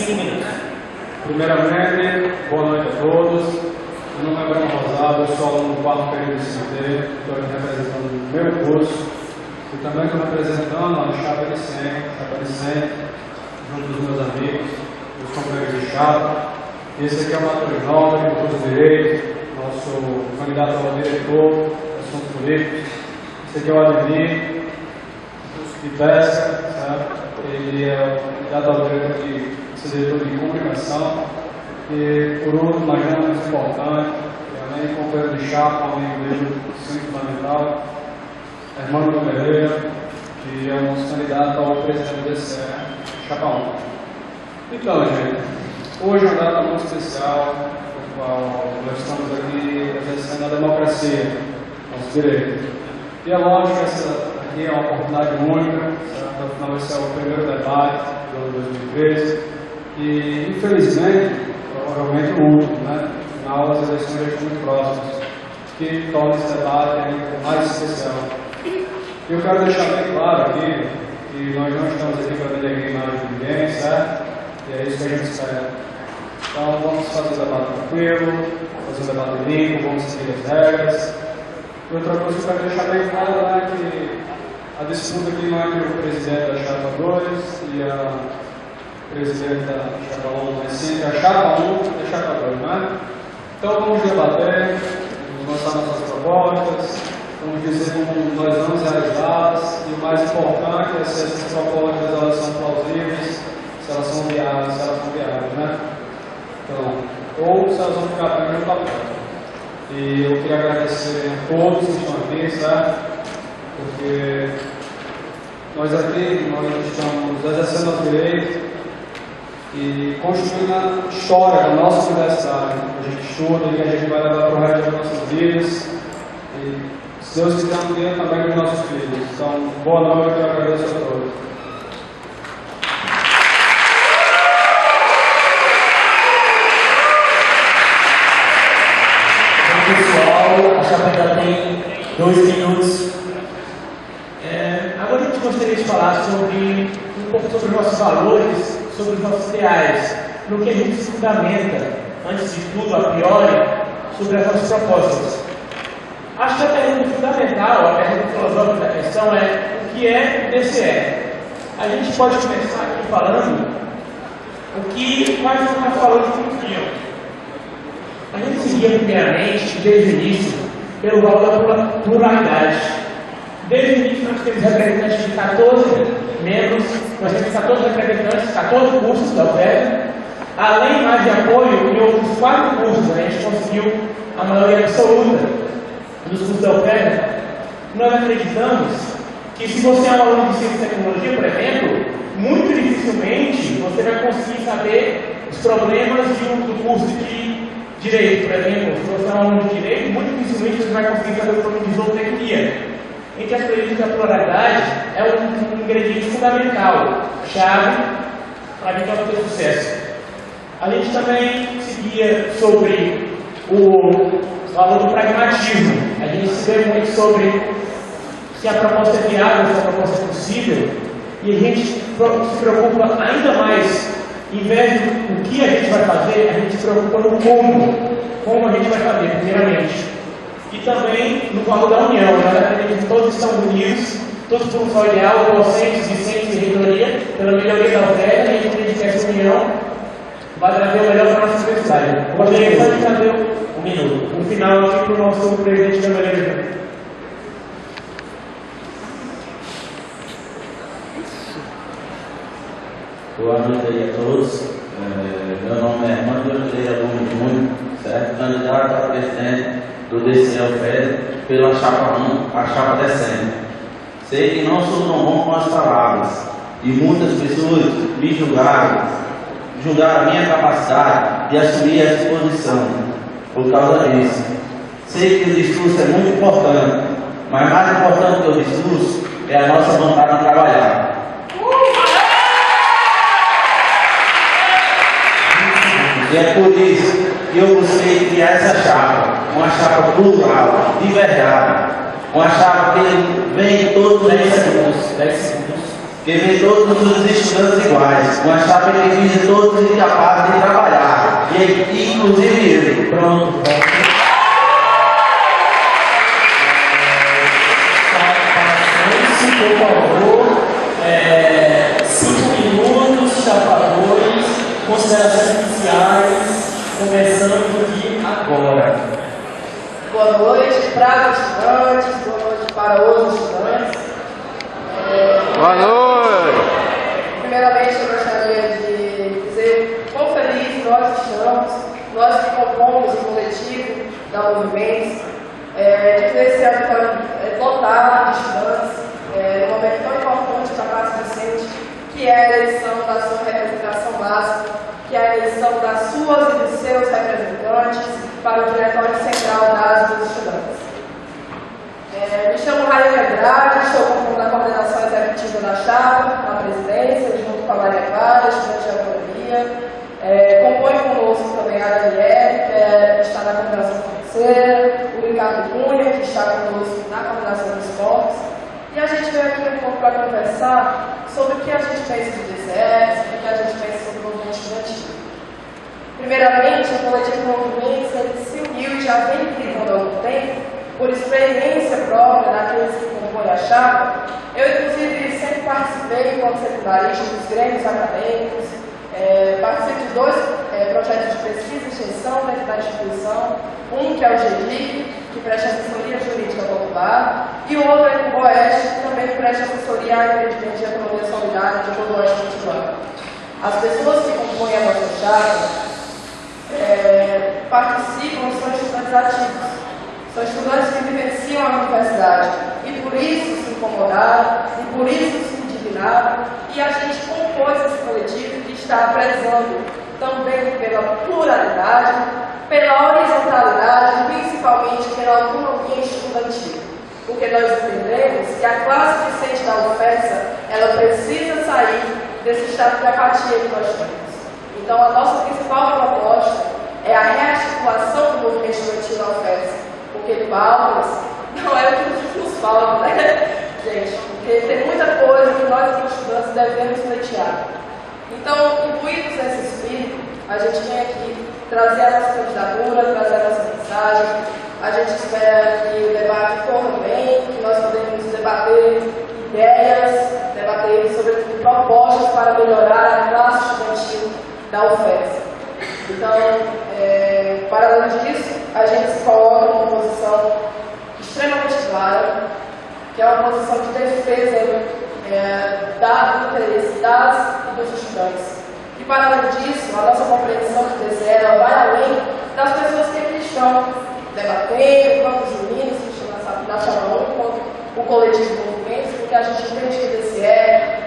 5 minutos. Primeiramente, boa noite a todos. Meu nome é Bruno Rosado, eu sou aluno do quarto período de CT, estou aqui representando o meu curso e também estou representando a chapa de 100, junto dos meus amigos, os companheiros de chapa. Esse aqui é o Matheus Nobre, do curso de Direito, nosso candidato ao diretor, assuntos políticos. Esse aqui é o Ademir, curso de Pesca, certo? Ele é o candidato ao diretor de comunicação. E, por último, mas não menos importante, além de companheiro de chapa, um amigo dele, fundamental, Hermano Pereira, que é o nosso candidato ao presidente do DCE, chapa 1. Então, gente, hoje é uma data muito especial, no qual nós estamos aqui exercendo a democracia, nosso direito. E é lógico que essa aqui é uma oportunidade única, afinal vai ser o primeiro debate do ano 2013, e, infelizmente, provavelmente o último, né? Afinal, as eleições já estão muito próximas, que torna esse debate ainda mais especial. E eu quero deixar bem claro aqui que nós não estamos aqui para vender aqui imagem de ninguém, certo? E é isso que a gente espera. Então, vamos fazer o debate tranquilo, fazer o debate limpo, vamos seguir as regras. E outra coisa que eu quero deixar bem claro é que a disputa aqui não é entre o presidente da chapa 2 e a presidente da chapa 1, mas sim a chapa 1 e a chapa 2, né? Então vamos debater, vamos lançar nossas propostas, vamos dizer como nós vamos realizá-las e o mais importante é se essas propostas elas são plausíveis, se elas são viáveis, né? Então, ou se elas vão ficar apenas no papel. E eu queria agradecer a todos que estão aqui, certo? Porque nós aqui, nós estamos exercendo o direito e construindo a história da nossa universidade, que a gente estuda e que a gente vai levar para o resto das nossas vidas. E, se Deus quiser, um dia também para os nossos filhos. Então, boa noite e eu agradeço a todos. Pessoal, a chapa já tem 2 minutos. Agora a gente gostaria de falar sobre um pouco sobre os nossos valores, sobre os nossos ideais, no que a gente se fundamenta, antes de tudo, a priori, sobre as nossas propostas. Acho que a pergunta fundamental, a pergunta filosófica da questão é o que é o DCE? A gente pode começar aqui falando quais são os valores que criam. A gente seguia primeiramente, desde o início, pelo valor da pluralidade. Desde o início nós temos representantes de 14 membros, nós temos 14 representantes, 14 cursos da UFES, além mais de apoio em outros 4 cursos, a gente conseguiu a maioria absoluta dos cursos da UFES. Nós acreditamos que se você é um aluno de ciência e tecnologia, por exemplo, muito dificilmente você vai conseguir saber os problemas do curso de Direito, por exemplo. Se você é um aluno de Direito, muito dificilmente você vai conseguir saber o problema de zootecnia. Entre as políticas da pluralidade é um ingrediente fundamental, chave para a vitória do sucesso. A gente também seguia sobre o valor do pragmatismo. A gente se vê muito sobre se a proposta é viável, se a proposta é possível, e a gente se preocupa ainda mais, em vez do que a gente vai fazer, a gente se preocupa no como a gente vai fazer, primeiramente. E também no valor da união, nós acreditamos que todos estão unidos, todos por um só ideal, docentes, discentes e reitoria, pela melhoria da UFES, e a gente acredita que essa união vai trazer o melhor para a nossa universidade. Gostaria só de fazer um minuto, um final aqui para o nosso presidente da melhoria. Boa noite aí a todos. Meu nome é Hermano Pereira Júnior, certo? Candidato a presidente do DCE UFES pela chapa 1, a chapa descendo. Sei que não sou tão bom com as palavras e muitas pessoas me julgaram a minha capacidade de assumir essa posição por causa disso. Sei que o discurso é muito importante, mas mais importante que o discurso é a nossa vontade de trabalhar. E é por isso que eu busquei criar essa chapa, uma chapa plural, de verdade, uma chapa que vem em todos os 10 segundos, que que vê todos os estudantes iguais, uma chapa que visa todos os incapazes de trabalhar, e inclusive ele. Pronto. Por favor, 5 minutos, chapa 2, considerações iniciais, começando aqui agora. Boa noite para os estudantes, boa noite para os estudantes. Boa noite! Primeiramente, eu gostaria de dizer quão felizes nós estamos, nós que compomos o coletivo da Movimentos, de ter esse auditório lotado de estudantes, num momento tão importante para a classe docente, que é a eleição da sua representação básica, que é a eleição das suas e dos seus representantes para o Diretório Central das dos Estudantes. Me chamo Raíssa Andrade, estou compondo a coordenação executiva da chapa, na presidência, junto com a Maria Clara, estudante de agronomia. Compõe conosco também a Daniela, que está na coordenação financeira, o Ricardo Cunha, que está conosco na coordenação dos esportes. E a gente veio aqui um pouco para conversar sobre o que a gente pensa de DCS, o que a gente pensa sobre o movimento estudantil. Primeiramente, o coletivo Movimentos se uniu e já vem gritando há algum tempo, por experiência própria daqueles que compõem a chapa. Eu, inclusive, sempre participei enquanto secundarista dos grêmios acadêmicos, participo de 2 projetos de pesquisa e extensão dentro da instituição, um que é o GEDIC, que presta assessoria jurídica popular, e o outro é o Oeste, que também presta assessoria a empreendimento de economia solidária de todo o Oeste Motivado. As pessoas que compõem a nossa chapa participam, são estudantes ativos. São estudantes que vivenciam a universidade e por isso se incomodaram, e por isso se indignaram, e a gente compôs esse coletivo que está prezando também pela pluralidade, pela horizontalidade, principalmente pela autonomia estudantil. Porque nós entendemos que a classe docente da UFESA, ela precisa sair desse estado de apatia que nós temos. Então, a nossa principal proposta é a rearticulação do movimento estudantil na UFESA. Porque palmas não é o que nos falta, né, gente? Porque tem muita coisa que nós, como estudantes, devemos pleitear. Então, imbuídos nesse espírito, a gente vem aqui trazer a nossa candidatura, trazer a nossa mensagem. A gente espera que o debate corra bem, que nós podemos debater ideias, debater sobre propostas para melhorar a classe estudantil da UFES. Então, para além disso, a gente se coloca numa posição extremamente clara, que é uma posição de defesa do interesse das e dos estudantes. E para além disso, a nossa compreensão de DCE vai além das pessoas que aqui estão debatendo, quanto os meninos que estão na chapa 1, quanto o coletivo de movimentos, porque a gente entende que o DCE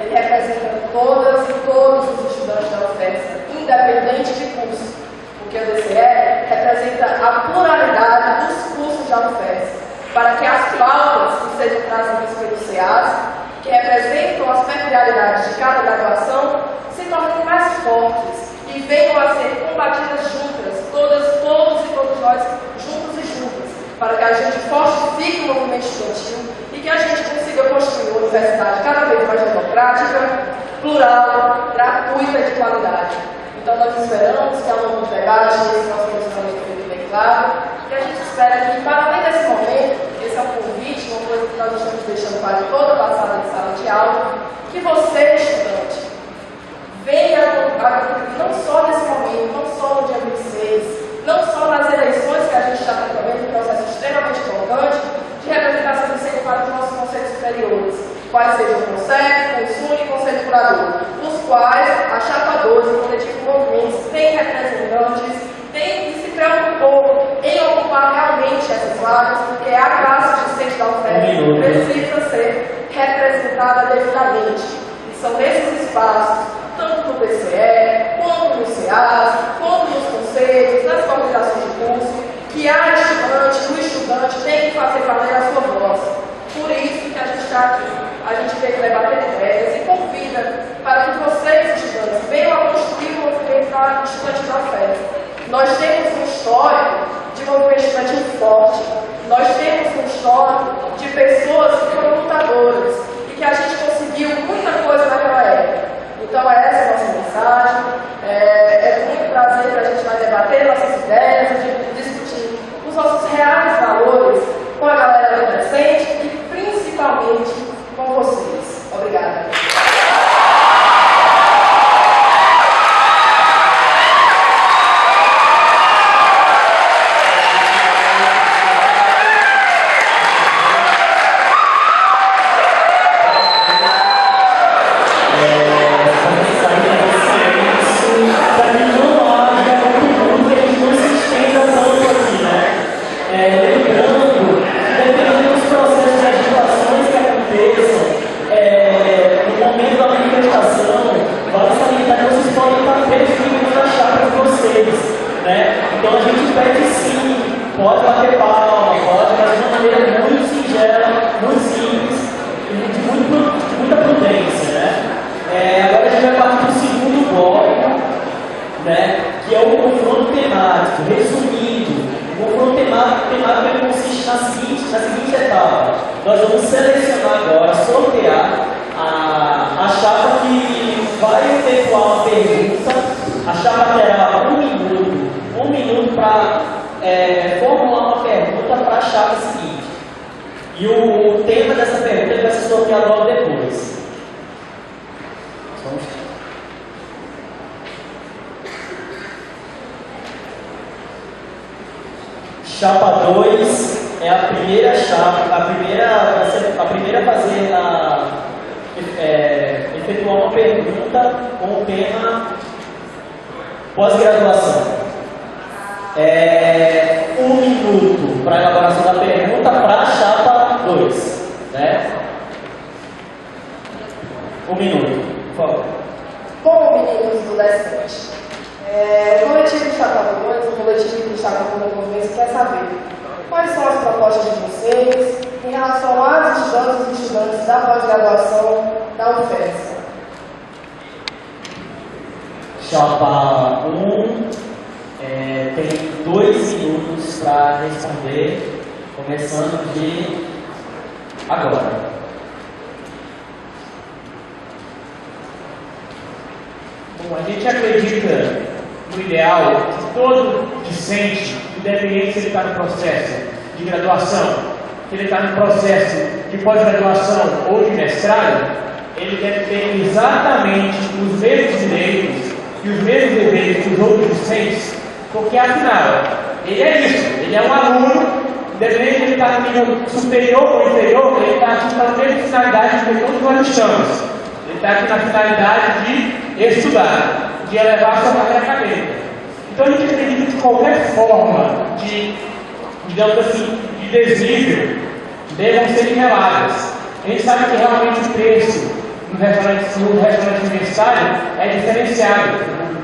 ele representa todas e todos os estudantes da UFES, independente de curso. Porque o DCE representa a pluralidade dos cursos da UFES, para que as pautas que sejam trazidas pelo CEAS, que representam as peculiaridades de cada graduação, se tornem mais fortes e venham a ser combatidas juntas, todos e todos nós, juntos e juntas, para que a gente fortifique o movimento estudantil e que a gente consiga construir uma universidade cada vez mais democrática, plural, gratuita e de qualidade. Então, nós esperamos que ao longo do debate, esse nosso posicionamento fique bem claro, e a gente espera que, para além desse momento, esse é um convite, uma coisa que nós estamos deixando para toda a passada de sala de aula, que você, estudante, venha contribuir não só nesse momento, não só no dia 26, não só nas eleições que a gente está tendo um processo extremamente importante de representação do centro para os nossos conselhos superiores, quais sejam o Conselho, Consul e Conselho Curador, os quais a Chapa 2, o Coletivo Movimentos, tem representantes, tem que se preocupou em ocupar realmente essas vagas, porque a classe docente da UFES precisa ser representada devidamente. E são nesses espaços, tanto no PCE, quanto no CEAS, quanto nos conselhos, nas coordenações de curso, que a estudante, o estudante tem que fazer valer a sua voz. Por isso que a gente está aqui. A gente veio debater ideias e convida para que vocês, estudantes, venham a construir o movimento estudantil da UFES. Nós temos um histórico de movimento estudantil forte. Nós temos um histórico de pessoas que foram lutadoras e que a gente conseguiu muita coisa na mensagem. É muito prazer que a gente vai debater nossas ideias, a gente discutir os nossos reais valores com a galera adolescente e principalmente com vocês. Obrigada. Então a gente pede sim, pode bater palma, pode, mas de uma maneira muito singela, muito simples e de muita prudência, né? Agora a gente vai partir para o segundo bloco, né? Que é o confronto temático. Resumindo, o confronto temático consiste na seguinte etapa. Nós vamos selecionar agora, sortear a chapa que vai efetuar uma pergunta. A chapa terá um minuto para formular uma pergunta para a chapa seguinte. E o tema dessa pergunta vai ser sorteado logo depois. Chapa 2 é a primeira chapa, a primeira a fazer efetuar uma pergunta com o tema pós-graduação. 1 minuto para a elaboração da pergunta para a chapa 2, né? 1 minuto, por favor. Bom, meninos do Descente, o coletivo de Chapa 2, o coletivo de Chapa do Movimento quer saber quais são as propostas de vocês em relação às estudantes e estudantes da pós-graduação da UFES. Chapa 1 tem 2 minutos para responder, começando de agora. Bom, a gente acredita no ideal que todo discente, independente se ele está no processo de graduação, se ele está no processo de pós-graduação ou de mestrado, ele deve ter exatamente os mesmos direitos e os mesmos deveres que os outros discentes, porque afinal, ele é isso, ele é um aluno, independente de ele estar no nível superior ou inferior, ele está aqui na mesma finalidade que todos nós estamos. Ele está aqui na finalidade de estudar, de elevar a sua carreira acadêmica. Então a gente acredita que qualquer forma de, digamos assim, de desnível devam ser niveladas. A gente sabe que realmente o preço no restaurante universitário é diferenciado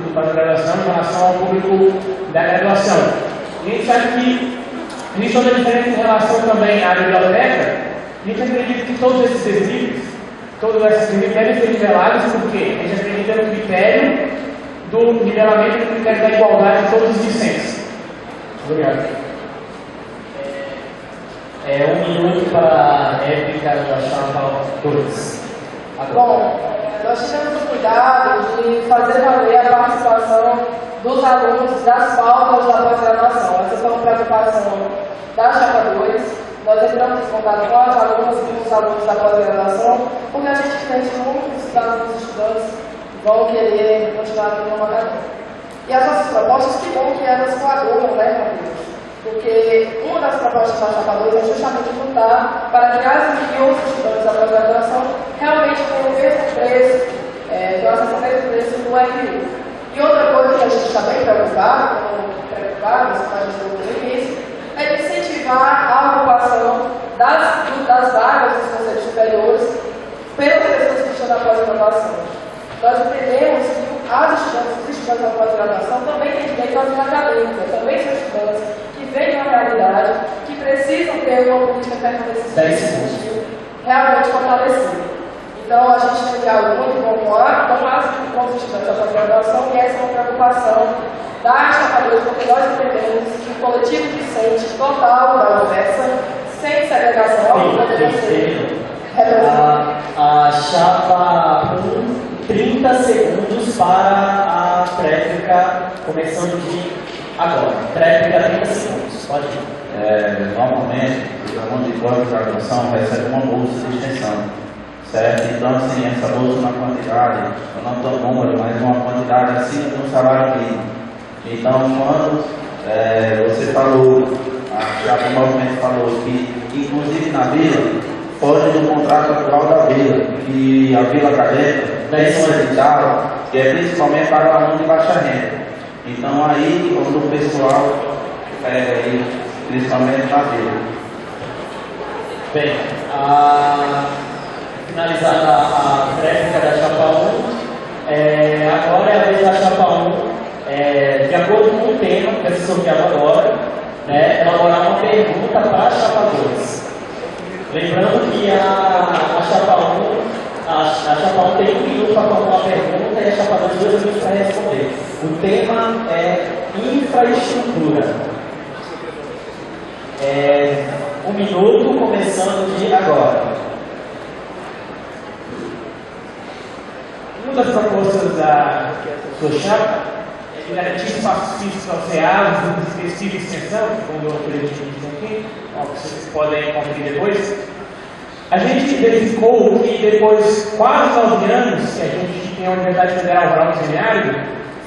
do pós-graduação em relação ao público da graduação. A gente sabe que existe outra diferença em relação também à biblioteca. A gente acredita que todos esses desníveis, todas essas desníveis devem ser nivelados, porque a gente acredita no critério do nivelamento e no critério da igualdade de todos os discentes. Obrigado. 1 minuto para a réplica da chapa 2. Bom, nós tivemos o cuidado de fazer valer a participação dos alunos das pautas da pós-graduação. Essa foi uma preocupação da chapa 2. Nós entramos em contato com as alunas e com os alunos da pós-graduação, porque a gente entende que muitos dos estudantes vão querer continuar no ramo acadêmico. E as nossas propostas, que bom que elas coadunam, né, Matheus? Porque uma das propostas da chapa 2 é justamente lutar para que as e os estudantes da pós-graduação realmente tenham o mesmo preço, tenham acesso ao mesmo preço do RU. E outra coisa que a gente está bem preocupado, você pode dizer no início, é de incentivar a ocupação das vagas dos conselhos superiores pelas pessoas que estão na pós-graduação. Nós entendemos que os estudantes da pós-graduação também têm direito à vida acadêmica, também são estudantes que vêm da realidade, que precisam ter uma política permanência estudantil realmente fortalecida. Então, a gente tem diálogo muito bom com os estudantes da pós-graduação, e essa é uma preocupação da chapa 2, porque nós entendemos que o coletivo discente total da UFES, sem segregação alguma, deve ser representado. A chapa 1 30 segundos para a tréplica, começando de agora. Tréplica, 30 segundos. Pode ir. Normalmente, o aluno de pós-graduação recebe uma bolsa de extensão, certo? Então, assim, essa bolsa na quantidade, eu não estou número, mas uma quantidade acima do salário mínimo. Então, quando você falou, o movimento falou que, inclusive na vila, foge do contrato atual da vila, que a vila acadêmica tem um edital, que é principalmente para o aluno de baixa renda. Então, aí, quando o pessoal pega aí, principalmente na vila. Bem, finalizada a tréplica da chapa 1, agora é a vez da chapa 1. De acordo com o tema que vai ser sorteado agora, elaborar uma pergunta para a chapa 2. Lembrando que a chapa 1 tem 1 minuto para formar uma pergunta e a chapa 2 2 minutos para responder. O tema é infraestrutura. 1 minuto começando de agora. Uma das propostas da sua chapa garantir espaços físicos auxiliares, grupos específicos de extensão, como eu acredito aqui, vocês podem conferir depois. A gente verificou que depois, quase 9 anos, que a gente tem a Universidade Federal Rural do Semiárido,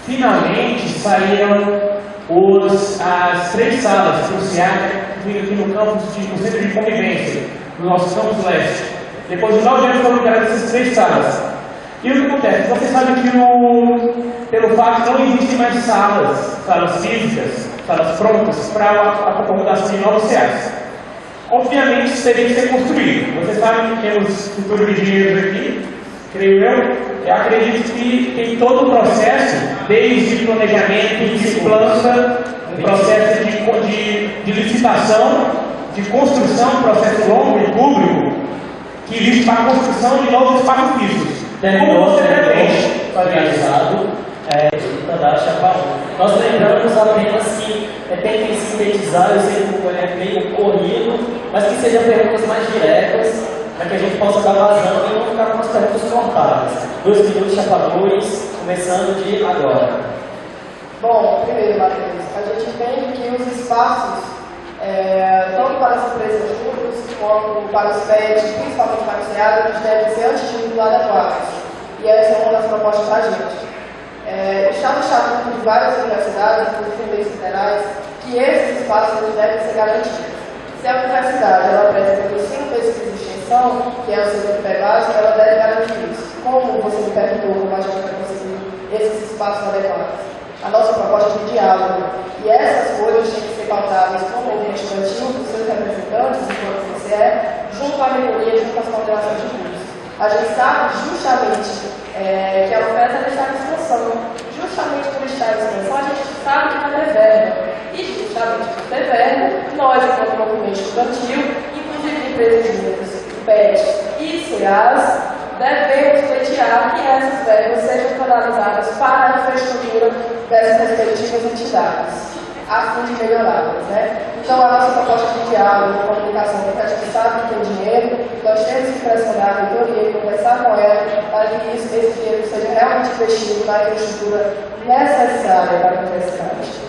finalmente saíram as 3 salas cruciais aqui no campus, no centro de convivência, no nosso campus leste. Depois de 9 anos foram liberadas essas 3 salas. E o que acontece? Você sabe que pelo fato não existem mais salas físicas, salas prontas para a acomodação de novos CEAs. Obviamente isso teria que ser construído. Você sabe que temos futuros engenheiros aqui, creio eu acredito que tem todo o processo, desde planejamento, de planta, um processo de licitação, de construção, um processo longo e público, que existe para a construção de novos espaços físicos. Como você pretende realizado da chapa 1. Nós lembramos apenas que tentem sintetizar, eu sei que é meio corrido, mas que sejam perguntas mais diretas, para que a gente possa dar vazão e não ficar com as perguntas cortadas. 2 minutos, chapa 2, começando de agora. Bom, primeiro, Matheus, a gente entende que os espaços, tanto para as empresas públicas quanto para os PETs, principalmente para os CEAs, eles devem ser antes de tudo adequados. E essa é uma das propostas para a gente. Está no estatuto de várias universidades, inclusive leis federais, que esses espaços eles devem ser garantidos. Se a universidade ela apresenta o ensino, pesquisa e extensão, que é o seu tripé básico, ela deve garantir isso. Como você me perguntou, como a gente vai conseguir esses espaços adequados? A nossa proposta é de diálogo. E essas coisas têm que ser pautadas com o movimento estudantil, dos seus representantes, enquanto você junto à reitoria, junto às coordenações de curso. A gente sabe justamente que a UFES está em expansão. Justamente por estar em expansão, a gente sabe que não é verba. E justamente por ter verba, nós, enquanto movimento estudantil, inclusive empresas juntas, PET e CEAs, devemos pleitear que essas verbas sejam canalizadas para a infraestrutura dessas respectivas entidades, a fim de melhorá-las, Então, a nossa proposta de diálogo, de comunicação, porque a gente sabe que tem dinheiro, nós temos que pressionar a reitoria e conversar com ela para que esse dinheiro seja realmente investido na infraestrutura necessária para a universidade.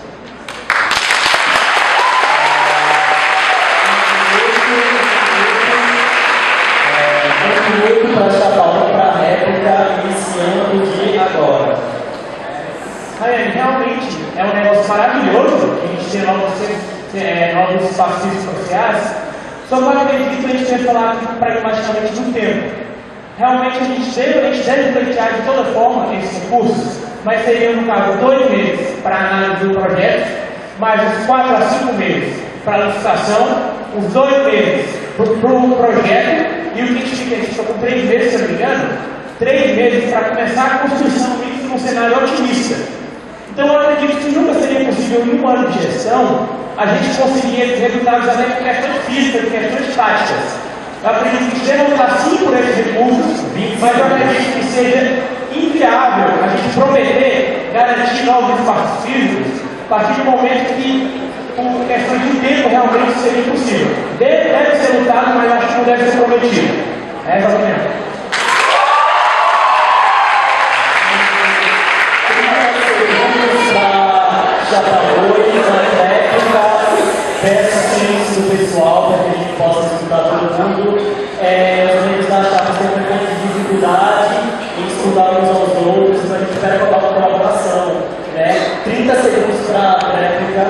Muito para a chapa 1 para a réplica, iniciando de agora. Raiane, realmente é um negócio maravilhoso que a gente tem novos espaços sociais, só que eu acredito que a gente deve falar pragmaticamente do tempo. Realmente a gente deve pleitear de toda forma esses recursos, mas seriam, no caso, 2 meses para análise do projeto, mais uns 4 a 5 meses para a licitação, os 2 meses para o projeto, e o que a gente ficou com 3 meses, se eu não me engano, 3 meses para começar a construção disso num cenário otimista. Então eu acredito que nunca seria possível, em 1 ano de gestão, a gente conseguir esses resultados até por questões físicas, questões táticas. Eu acredito que devemos lutar sim por esses recursos, mas eu acredito que seja inviável a gente prometer garantir novos espaços físicos a partir do momento que, por questões de tempo, realmente seria impossível. Deve ser lutado, mas acho que não deve ser prometido. Essa é a opinião. chapa 2, na réplica, peço silêncio do pessoal para que a gente possa escutar todo mundo. Os membros da chapa têm um pouco de dificuldade em estudar uns aos outros, então a gente espera com a colaboração. 30 segundos para a réplica,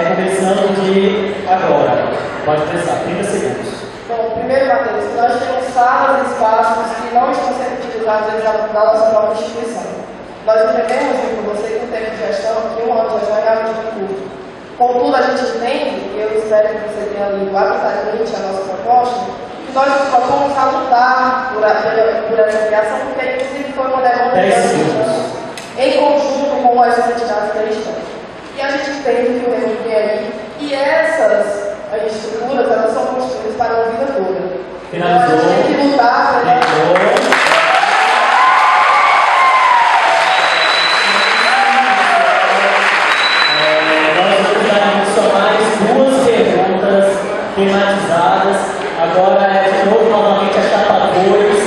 começando de agora. Pode pensar, 30 segundos. Bom, primeiro, Matheus, nós temos salas e espaços que não estão sendo utilizados dentro da nossa própria instituição. Nós entendemos, com você, que o tempo de gestão, que 1 ano de gestão é realmente muito curto. Contudo, a gente entende, e eu espero que você tenha lido atentamente a nossa proposta, que nós nos propomos a lutar por essa criação, porque inclusive foi uma demanda em conjunto com as entidades cristãs. E a gente entende que o reino vem aí, e essas estruturas, elas são construídas para a vida toda. Então a gente tem que lutar para duas perguntas tematizadas. Agora de novo novamente a chapa 2,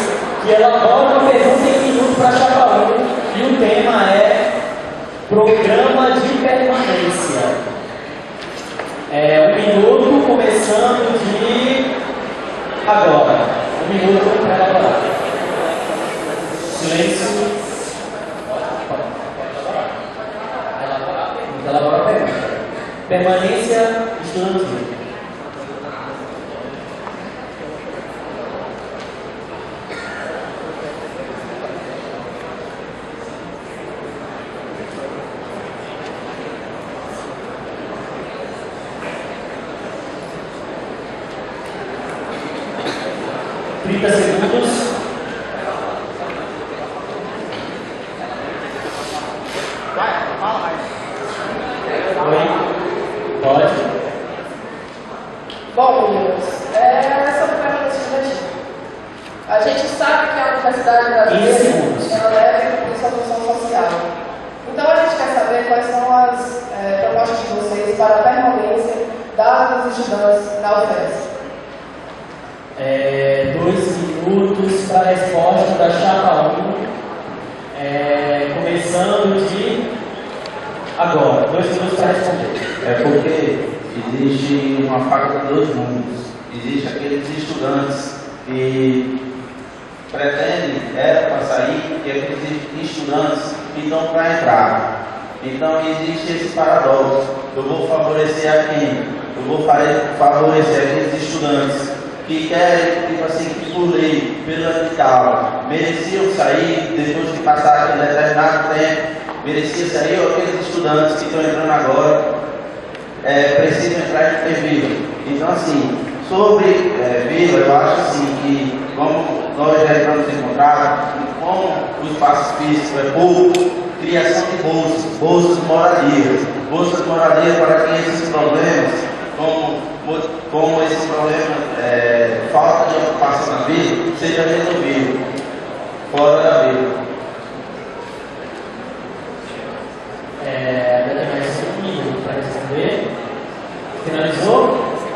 que elabora uma pergunta em minuto para a chapa 1, e o tema é Programa de Permanência. 1 minuto começando de agora. 1 minuto para elaborar. Silêncio. Elaborar a pergunta. Permanência estudantil. Segundos. Oi? Pode? Bom, meninos, essa pergunta estudantil. A gente sabe que a Universidade Brasileira ela deve cumprir sua função social. Então a gente quer saber quais são as propostas de vocês para a permanência dos estudantes na UFES. 2 minutos para a resposta da chapa 1, começando de agora. 2 minutos para responder. É porque existe uma faca de 2 mundos. Existem aqueles estudantes que pretendem, para sair, e aqueles estudantes que estão para entrar. Então existe esse paradoxo. Eu vou favorecer a quem? Eu vou favorecer aqueles estudantes que querem, tipo assim, que por lei, pelo edital, mereciam sair depois de passar aquele determinado tempo, mereciam sair, ou aqueles estudantes que estão entrando agora, precisam entrar em intervilo. Então, assim, sobre vila, eu acho assim que, como nós já entramos em contrato, como o espaço físico é pouco, criação de bolsas de moradia para que esses problemas, como esse problema, falta de ocupação na vila, seja resolvido fora da vila. Ainda tem mais 5 minutos para responder. Finalizou?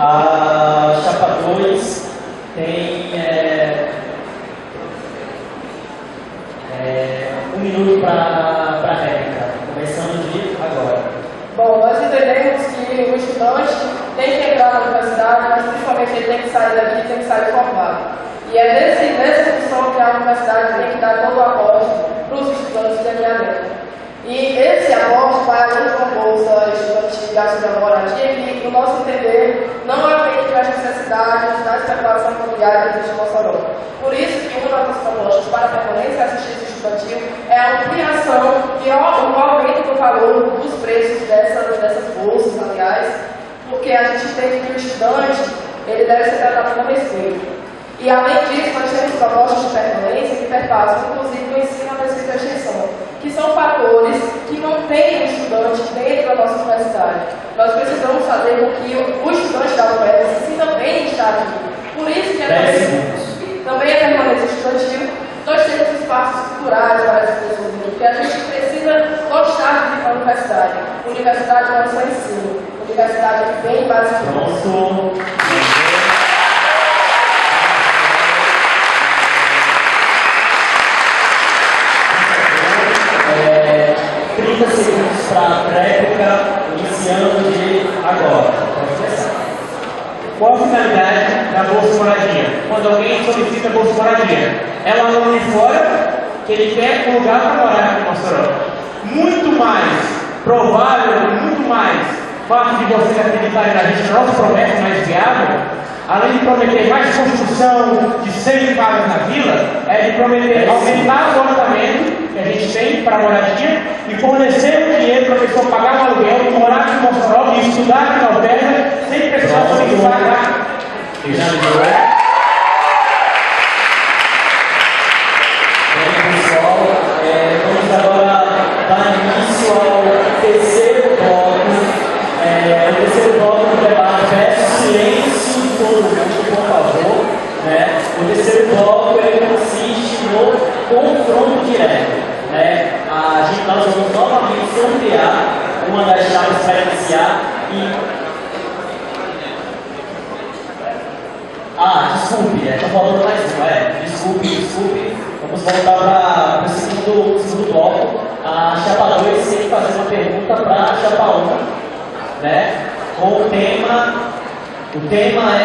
A chapa 2 tem 1 minuto para a réplica, começando de agora. Bom, nós entendemos que o estudante tem que entrar na universidade, mas principalmente ele tem que sair daqui, tem que sair formado. E é nessa função que a universidade tem que dar todo o apoio para os estudantes de alinhamento. E esse apoio vai além de uma bolsa estudantil de auxílio à moradia, que, no nosso entender, não atende às necessidades da especulação imobiliária que existe em Mossoró. Por isso que uma das propostas para a permanência e assistência estudantil é a ampliação e o aumento do valor dos preços dessas bolsas, aliás, porque a gente entende que o estudante ele deve ser tratado com respeito. E além disso, nós temos propostas de permanência que perpassam, inclusive, o ensino, a pesquisa e a extensão, que são fatores que mantêm o estudante dentro da nossa universidade. Nós precisamos fazer com que o estudante da UFES se sinta bem em estar aqui. Por isso que também a permanência estudantil, nós temos espaços culturais para as pessoas, porque a gente precisa gostar de ir para a universidade. Universidade não é só ensino, universidade é bem básica. Pronto. 30 segundos para a réplica, iniciando de agora. Pode começar. Qual a finalidade da Bolsa Moradia? Quando alguém solicita Bolsa Moradia, é um aluno de fora que ele quer um lugar para morar aqui em Mossoró. Muito mais provável e muito mais fácil de vocês acreditarem na gente, nossa promessa mais viável, além de prometer mais construção de 100 casas na vila, é de prometer aumentar o orçamento que a gente tem para moradia e fornecer o dinheiro para a pessoa pagar um aluguel, morar aqui em Mossoró e estudar aqui na Alberta sem precisar solicitar nada. Pessoal, vamos agora dar início ao terceiro bloco. O terceiro bloco do debate, peço silêncio de todo mundo, por favor. O terceiro bloco ele consiste no confronto direto. Nós vamos novamente sortear uma das chaves para iniciar e. Desculpe, está falando mais uma, desculpe. Vamos voltar para o segundo bloco. A chapa 2 tem que fazer uma pergunta para a chapa 1, com o tema é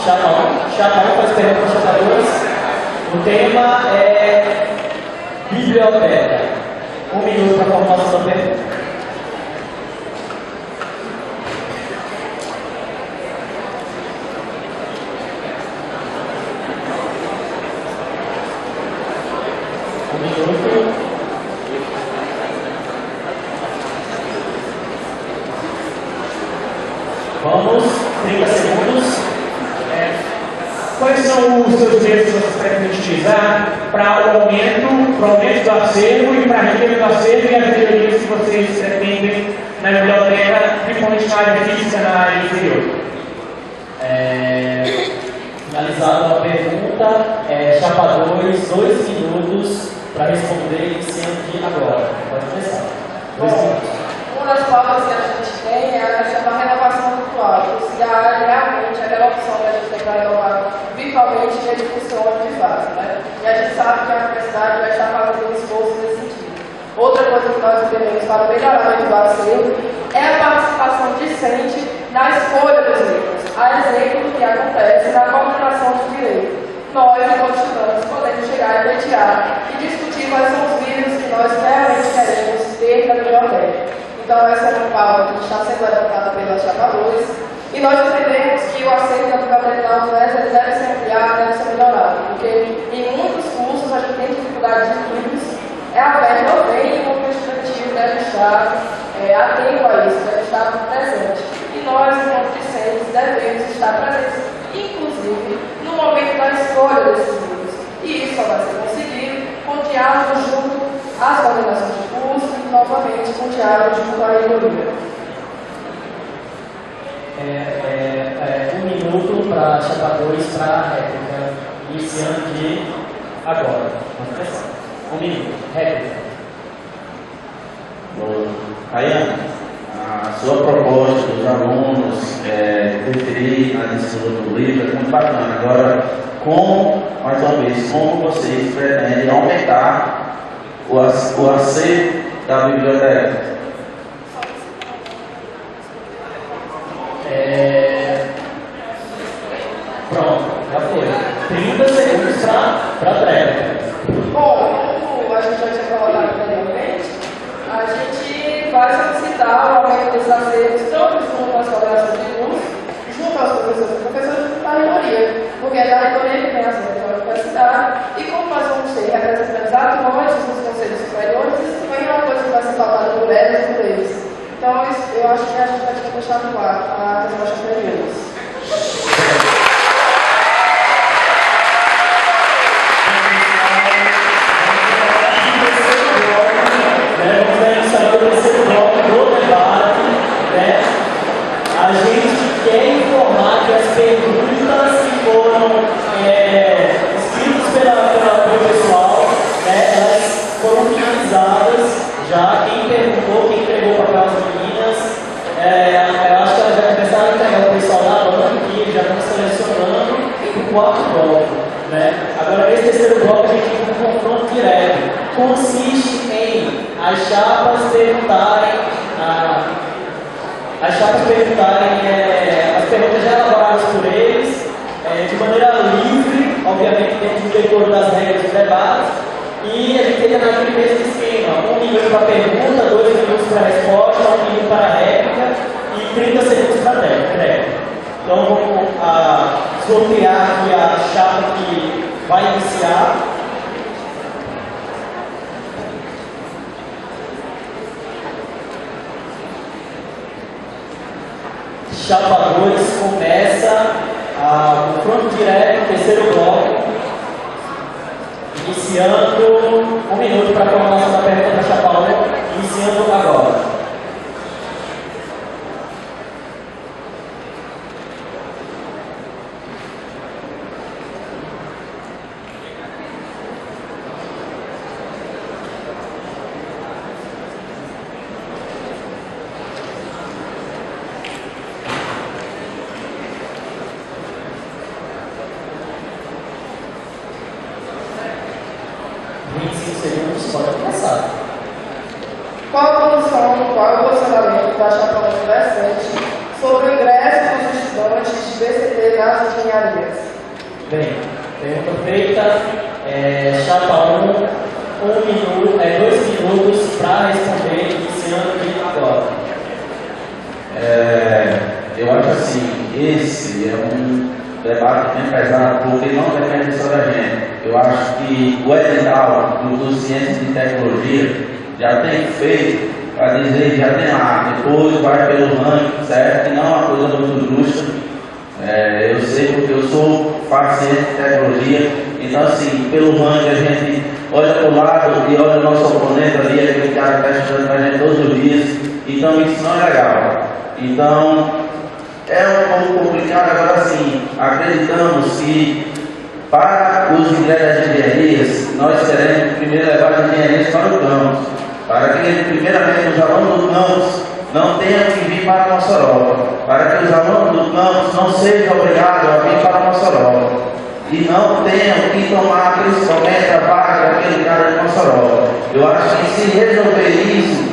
chapa 1 faz pergunta para a chapa 2. O tema é biblioteca. 1 minuto para a formulação da pergunta. Vamos, 30 segundos. Quais são os seus meios que vocês pretendem utilizar para o aumento do acervo e para a riqueza do acervo e as melhorias que vocês pretendem na biblioteca, principalmente na área física, na área inferior? Finalizada a pergunta, chapa 2 minutos para responder, iniciando de agora. Pode começar. 2 minutos. Uma das pautas que a gente tem é a questão da renovação virtual, ou seja, realmente aquela opção que a gente tem para renovar virtualmente ele funciona de fato, E a gente sabe que a universidade vai estar fazendo um esforço nesse sentido. Outra coisa que nós entendemos para o melhoramento do acervo é a participação discente na escolha dos livros, a exemplo do que acontece na coordenação de direito. Nós, enquanto estudantes, podemos chegar a pleitear e discutir quais são os livros que nós realmente queremos ter na biblioteca. Então, essa é uma pauta que está sendo levantada pela chapa 2, e nós entendemos que o acervo da biblioteca da UFES deve ser ampliado, deve ser melhorado, porque em muitos cursos a gente tem dificuldade de livros, a verba vem e o núcleo estudante deve estar atento a isso, deve estar presente. E nós, enquanto discentes, devemos estar presentes, inclusive, no momento da escolha desses livros. E isso só vai ser conseguido com diálogo junto às coordenações de curso e, novamente, com diálogo junto à reitoria. 1 minuto para a chapa 2 para a réplica, iniciando de agora. Vamos começar. 1 minuto. Réplica. Rayane, a sua proposta dos alunos preferir a leitura do livro é muito bacana. Agora, mais uma vez, como vocês pretendem aumentar o acervo da biblioteca? Pronto, já foi. 30 segundos para a réplica. Bom, como a gente já tinha colocado anteriormente, a gente vai solicitar o aumento dos acervos tanto junto às coordenações de curso, junto aos professores da reitoria, porque é da reitoria que tem acervo da universidade, e como nós vamos ter representantes atuantes nos conselhos superiores, isso também é uma coisa que vai ser pautada por elas e por eles. Então, eu acho que a gente vai ter que deixar no ar a resposta para eles. Vamos iniciar o terceiro bloco do debate. A gente quer informar que as perguntas que foram escritas pelo pessoal, elas foram finalizadas já. Quem perguntou, quem entregou o papel às meninas, eu acho que elas já começaram a entregar o pessoal da banca, que já estão selecionando o quarto bloco. Agora, nesse terceiro bloco, a gente tem um confronto direto. Consiste em as chapas perguntarem as perguntas já elaboradas por eles, de maneira livre, obviamente dentro do decoro das regras do debate, e a gente teria naquele mesmo esquema: 1 minuto para a pergunta, 2 minutos para a resposta, 1 minuto para a réplica e 30 segundos para a réplica. Então vamos sortear aqui a chapa que vai iniciar. Chapa 2 começa o confronto direto, terceiro bloco, iniciando 1 minuto para a formulação da pergunta da chapa 1, iniciando agora. Qual é o posicionamento da chapa presente sobre o ingresso dos estudantes de BCT nas engenharias? Bem, pergunta feita, chapa 1, 2 minutos para responder, iniciando aqui agora. Eu acho assim, esse é um debate bem pesado, porque não depende só da gente. Eu acho que o edital do Ciência de Tecnologia já tem feito, para dizer, já tem lá, depois vai pelo ranking, certo? Que não é uma coisa muito justa. Eu sei porque eu faço ciência de tecnologia, então assim, pelo ranking a gente olha para o lado e olha o nosso oponente ali, aquele cara que está estudando com a gente todos os dias, então isso não é legal. Então, é um pouco complicado. Agora sim, acreditamos que para os ingressos das engenharias, nós teremos primeiro levar as engenharias para o campus, para que primeiramente os alunos do campus não tenham que vir para Mossoró, para que os alunos do campus não sejam obrigados a vir para Mossoró e não tenham que tomar principalmente a vaga daquele cara de Mossoró. Eu acho que se resolver isso,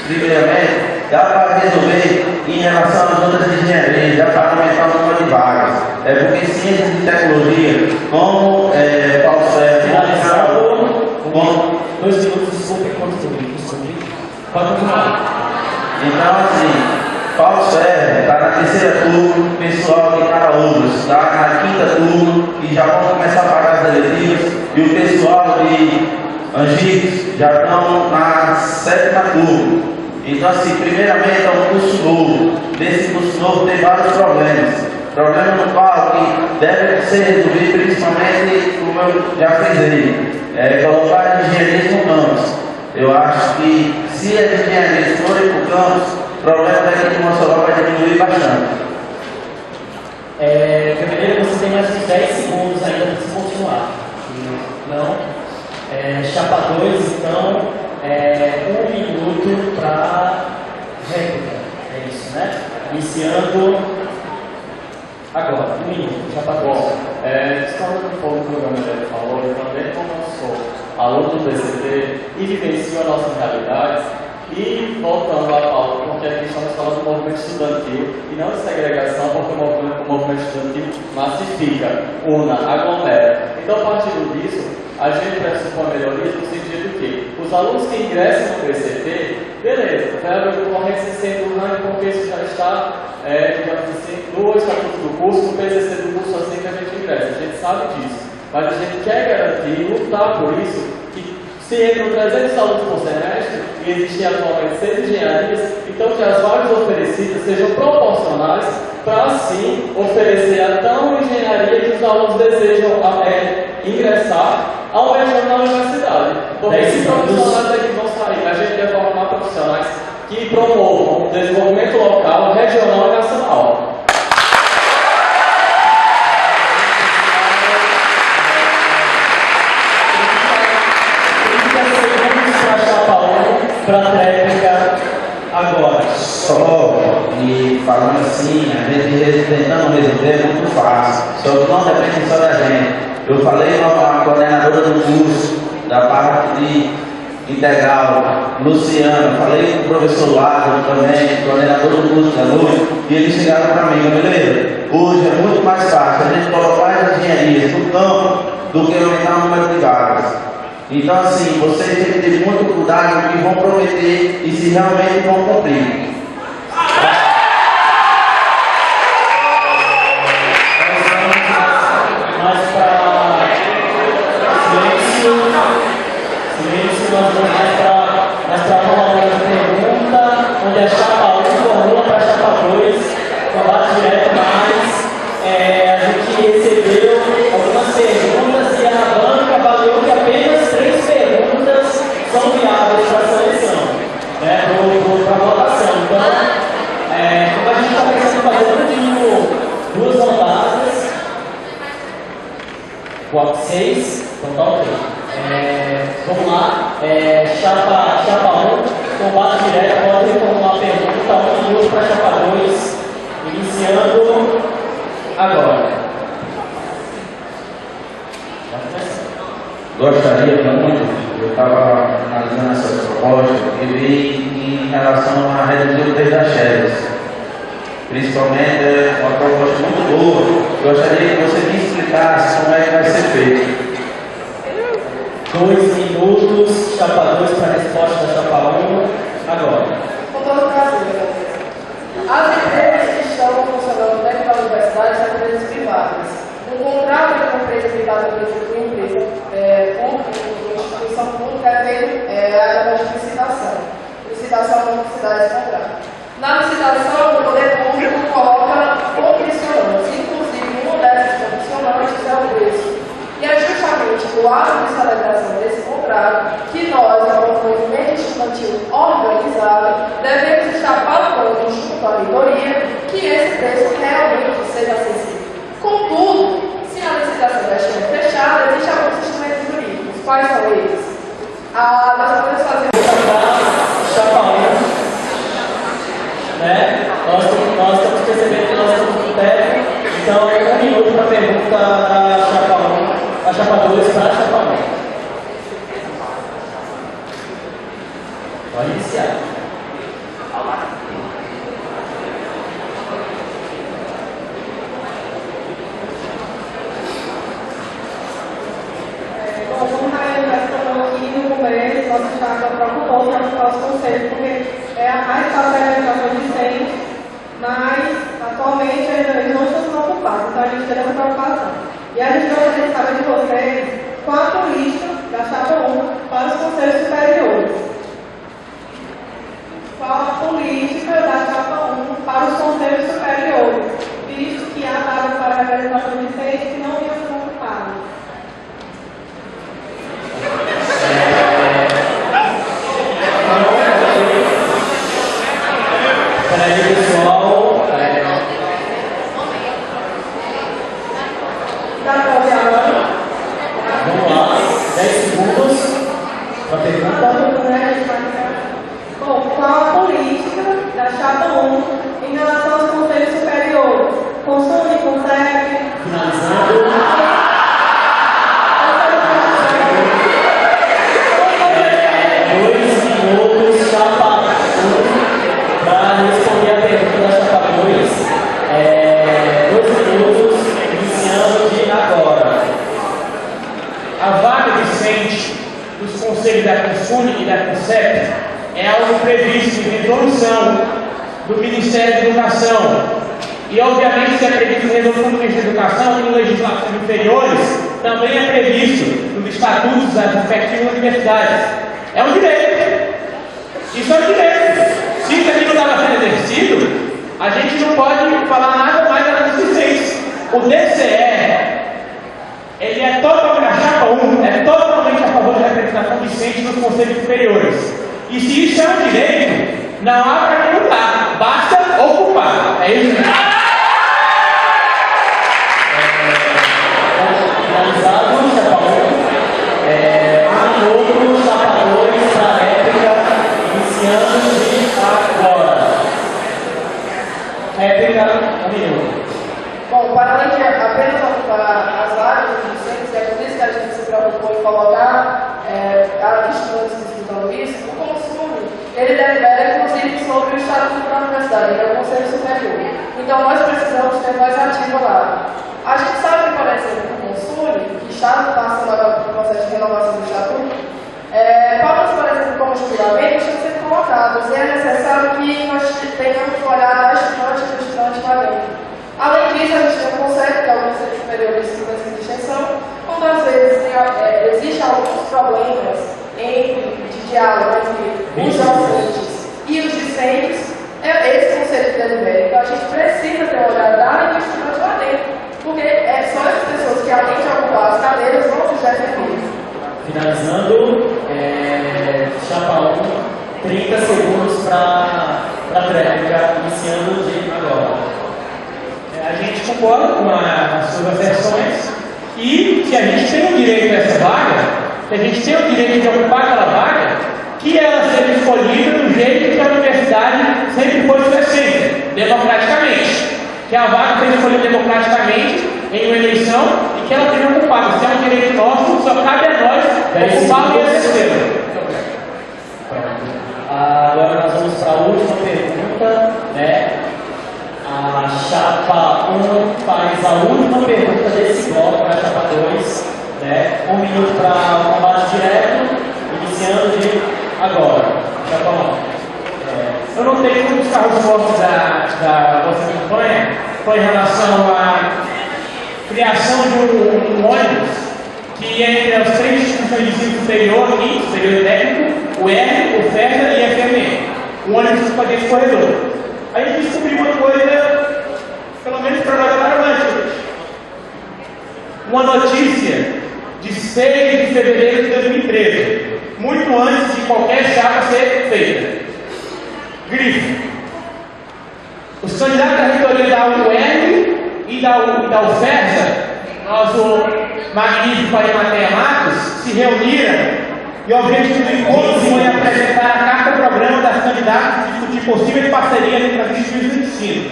primeiramente, dá para resolver em relação às outras engenharias, dá para aumentar o número de vagas. Porque ciência de tecnologia, como Paulo Sérgio, finalizado, 2 minutos, desculpe, pode continuar. Então, assim, Paulo Sérgio está na terceira turma, o pessoal de Caraúbas está na quinta turma e já vão começar a pagar as eletivas, e o pessoal de Angicos já estão na 7ª turma. Então, assim, primeiramente é um curso novo. Nesse curso novo tem vários problemas. Problemas no qual que devem ser resolvidos, principalmente, como eu já frisei, colocar as engenharias no campus. Eu acho que se as engenharias forem para o campus, o problema daqui de Mossoró vai diminuir bastante. Fevereiro, você tem mais uns 10 segundos ainda para se continuar. Não? Chapa 2, então, 1 minuto para réplica. É isso, né? Iniciando agora, 1 minuto. Chapa 2. Discordando um pouco do que o Gabriel falou, eu também, como eu sou aluno do PCT e vivencio a nossa realidade, e voltando à pauta, porque aqui estamos falando do movimento estudantil e não de segregação, porque o movimento estudantil massifica, una, aglomera. Então, partindo disso, a gente pressupõe melhorias no sentido que os alunos que ingressam no PCT, beleza, vai haver concorrência sempre do ranking, porque isso já está, digamos assim, no estatuto do curso, no PCC do curso, assim que a gente ingressa. A gente sabe disso, mas a gente quer garantir e lutar por isso, que se entram 300 alunos por semestre, e existem atualmente 6 engenharias, então que as vagas oferecidas sejam proporcionais para, assim, oferecer a tão engenharia que os alunos desejam ingressar ao menos na universidade. Porque esses profissionais aqui vão sair, a gente quer formar profissionais que promovam o desenvolvimento local, regional e nacional. Para a réplica agora. Só e falando assim, a gente tentando resolver é muito fácil, só que não depende só da gente. Eu falei com a coordenadora do curso, da parte de integral, Luciano, falei com o professor Lázaro também, coordenador do curso da noite, e eles chegaram para mim, beleza, hoje é muito mais fácil a gente colocar as engenharias no campo do que aumentar o número de vagas. Então assim, vocês têm que ter muito cuidado no que vão prometer e se realmente vão cumprir. Nós vamos mais para uma outra pergunta, onde a chapa 1 formula para a chapa 2, combate direto mais. A gente recebeu algumas perguntas e a banca avaliou que apenas 3 perguntas são viáveis para a seleção, para a votação. Então, como a gente está pensando em fazer duas rodadas, 6, então tá ok. Vamos lá, chapa 1, combate direto, pode formular pergunta 1 e 2 para a chapa 2, iniciando agora. Gostaria muito, eu estava analisando essa proposta e vi em relação a reduzir o preço das chegas. Principalmente é uma proposta muito boa. Gostaria que você me explicasse como é que vai ser feito. 2 minutos, chapa 2 para a resposta da chapa 1, agora. Com todo prazer, as empresas que estão funcionando dentro da universidade são empresas privadas. Um contrato de uma empresa privada com uma empresa com instituição pública é feito através de licitação. Licitação é uma licitação desse contrato. Na licitação, o poder público coloca condicionantes, inclusive uma dessas condicionantes é o preço. E é justamente o ato de celebração desse contrato que nós, como movimento estudantil organizado, devemos estar pautando junto à reitoria que esse preço realmente seja acessível. Contudo, se a licitação já estiver fechada, existem alguns instrumentos jurídicos. Quais são eles? Nós podemos fazer chapa 1, nós estamos percebendo que nós estamos no tempo, então 1 minuto para a pergunta da chapa 1, a chapa 2 para a chapa 1. Pode iniciar. Bom, como a já falou aqui no começo, nossa chapa preocupou para o nosso conselho, porque a estratégia já foi recente, mas atualmente eles não estão preocupados, então a gente tem essa preocupação. E a gente gostaria de saber de vocês qual a política da chapa 1 para os conselhos superiores. Qual a política da chapa 1 para os conselhos superiores, visto que há vagas para a representação de seis que não iam ser ocupadas. Peraí, pessoal. Vamos lá, 10 segundos para a pergunta. Bom, qual a política da chapa 1 em relação aos conselhos superiores? Consome, consegue? Finalizando. 2 minutos, chapa 1, para responder a pergunta da chapa 2. 2 minutos, iniciando de agora. A vaga discente dos conselhos da CONSUNE e da CONCEP é algo previsto em resolução do Ministério da Educação. E, obviamente, se é previsto em resolução do Ministério da Educação e em legislações inferiores, também é previsto nos estatutos das respectivas universidades. É um direito. Isso é um direito. Se isso aqui não estava sendo exercido, a gente não pode falar nada mais além dos DCs. O DCE, ele é totalmente, a chapa 1 é totalmente a favor da representação discente nos conselhos superiores. E se isso é um direito, não há para que lutar, basta ocupar. É isso mesmo. Finalizado, chapa 1. Outro, chapa 2, para a réplica, iniciando de agora. Réplica, 1 minuto. Bom, para além de apenas ocupar as vagas dos docentes, é por isso que a gente se preocupou em colocar a estudantes que estudam delibera, inclusive, sobre o estatuto da universidade, que é o Conselho Superior. Então, nós precisamos ter voz ativa lá. A gente sabe que, por exemplo, o Consule, que está passando agora pelo processo de renovação do estatuto, pautas, por exemplo, como jubilamento, estão sendo colocadas, e é necessário que nós tenhamos que olhar a estudante lá dentro. Além disso, a gente tem um conceito, que é o Conselho Superior de Segurança e Extensão, quando às vezes existem alguns problemas de diálogo entre os docentes e os discentes, esse conceito de delibera. Então, a gente precisa ter um olhar da estudante lá dentro, porque só essas pessoas que, além de ocupar as cadeiras, vão se defender. Finalizando, chapa 1, 30 segundos para a tréplica, iniciando de agora. A gente concorda com as suas asserções e que a gente tem o direito a essa vaga, que a gente tem o direito de ocupar aquela vaga, que ela seja escolhida do jeito que a universidade sempre foi feita, democraticamente. Que a vaga seja escolhida democraticamente em uma eleição e que ela seja ocupada. Se é um direito nosso, só cabe a nós ocupá-lo e exercê-lo. Agora nós vamos para a última pergunta, né? A chapa 1 faz a última pergunta desse bloco para a chapa 2, né? 1 minuto para o combate direto, iniciando de agora. Chapa 1. Eu notei que um dos carros fortes da vossa campanha foi em relação à criação de um ônibus que entre as 3 instituições de ensino superior e técnico, o R, o FESA e a FME. Um ônibus que fazia esse corredor. A gente descobriu uma coisa, pelo menos para nós alarmante. Uma notícia de 6 de fevereiro de 2013, muito antes de qualquer chapa ser feita. Grifo. Os candidatos da reitoria da UERN e da UFESA, nosso magnífico Arimateia Matos, se reuniram e o objetivo do encontro foi apresentar a carta-programa das candidatas e discutir possíveis parcerias entre as instituições de ensino.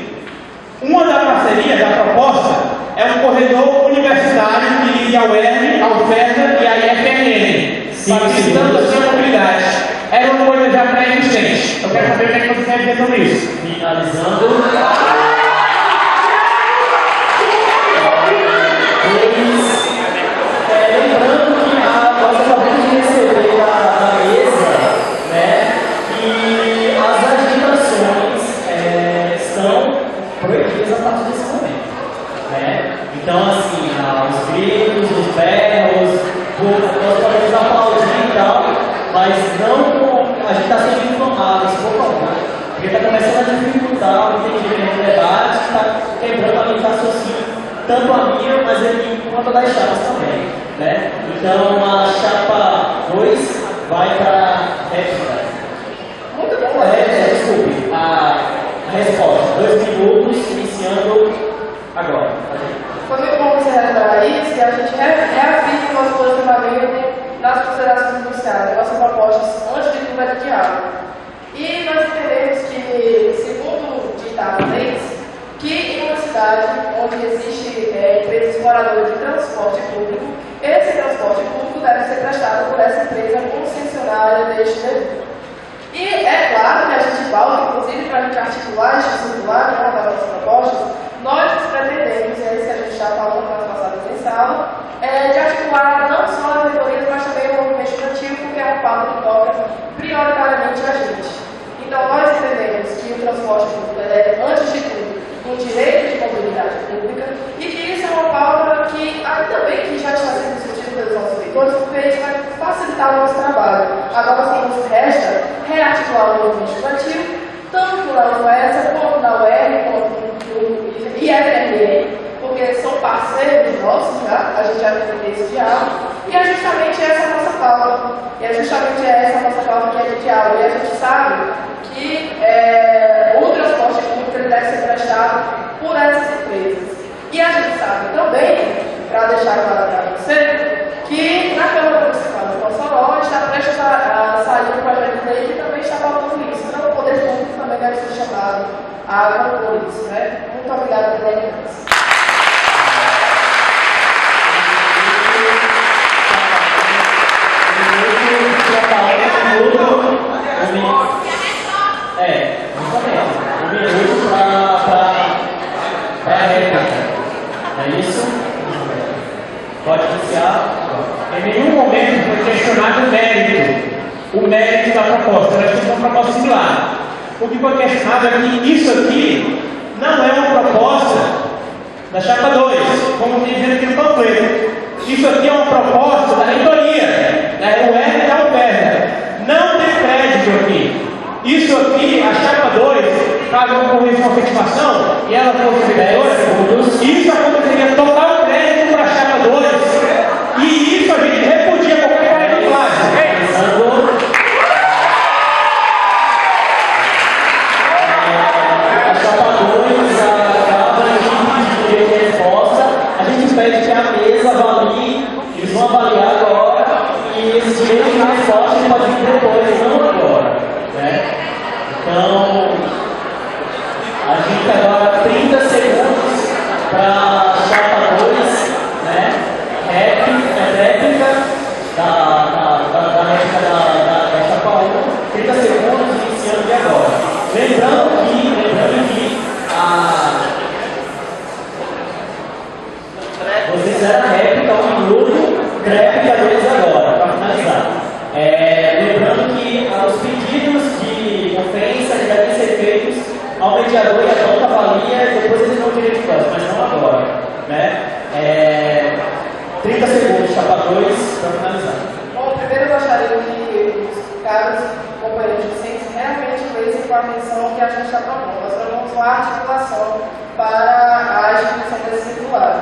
Uma das parcerias, da proposta, é um corredor universitário que liga a UERN, a UFESA e a IFRN, facilitando assim a mobilidade. Era uma coisa já pré-existente. Eu quero saber o que é que você quer dizer sobre isso. Finalizando. Lembrando que nós acabamos de receber da mesa, né, que as agitações estão proibidas a partir desse momento, né? Então, assim, os gritos, os berros, nós podemos aplaudir e tal, mas não, a gente está sendo informados, por favor, porque está começando a dificultar o entendimento do debate, está quebrando a linha de raciocínio, tanto a minha, mas ele quanto a das chapas também, né? Então a chapa 2 vai para a réplica. Muito bom, desculpe, a resposta, 2 minutos, iniciando agora. Foi muito bom você relembrar isso, e a gente reafirma o nosso posicionamento nas considerações iniciais, nossas propostas, antes de tudo, é de diálogo. E nós entendemos que, segundo o ditado leis, que em uma cidade onde existe empresas exploradoras de transporte público, esse transporte público deve ser prestado por essa empresa concessionária deste dever. E é claro que a gente volta, inclusive, para a gente articular e circular, que é uma das nossas propostas, nós pretendemos, e é isso que a gente já falou nas passadas em sala, de articular não só as reitorias, mas também o movimento estudantil, porque é uma pauta que toca prioritariamente a gente. Então, nós entendemos que o transporte público é, antes de tudo, um direito de mobilidade pública e que isso é uma pauta que, ainda bem que já está sendo discutido pelos nossos leitores, porque isso vai facilitar o nosso trabalho. Agora, sim, nos resta rearticular o movimento estudantil, tanto na UESA, quanto na UER, quanto no IFRN, porque são parceiros nossos, já, a gente já teve esse diálogo, e é justamente essa a nossa pauta. E é justamente essa a nossa pauta que é de diálogo. E a gente sabe que o transporte público deve ser prestado por essas empresas. E a gente sabe também, para deixar claro para você, que na Câmara Municipal de Mossoró está prestes a sair um projeto de lei que também está pautando isso. Então, o poder público também deve ser chamado a compor isso, né? Muito obrigada pela lembrança. o mérito da proposta. Nós temos uma proposta similar. O que foi questionado é que isso aqui não é uma proposta da chapa 2, como tem dizendo aqui no panfleto. Isso aqui é uma proposta da reitoria, da UERN e da UPERN. Não tem crédito aqui. Isso aqui, a chapa 2, caso ocorresse uma efetivação e ela fosse vereadora, isso aconteceria total crédito para a chapa 2. E isso a gente repudia qualquer reciclagem. A chapa 2, acaba de pedir resposta. A gente pede que a mesa avalie, eles vão avaliar agora, e esse direito de resposta a gente pode vir depois, não agora. Né? Então, a gente agora 30 segundos para a chapa 2, né? Réplica da chapa 1, 30 segundos iniciando de agora. Lembrando que vocês fizeram a réplica 1 minuto, réplica 2 agora, para finalizar. Lembrando que os pedidos de ofensa devem ser feitos ao mediador e a nota avalia, depois eles vão direito de voz, mas não agora. Né? 30 segundos, chapa 2, para finalizar. Bom, primeiro eu gostaria que os caros companheiros docentes realmente lessem com a atenção que a gente está propondo. Nós temos uma articulação para a instituição desse circular.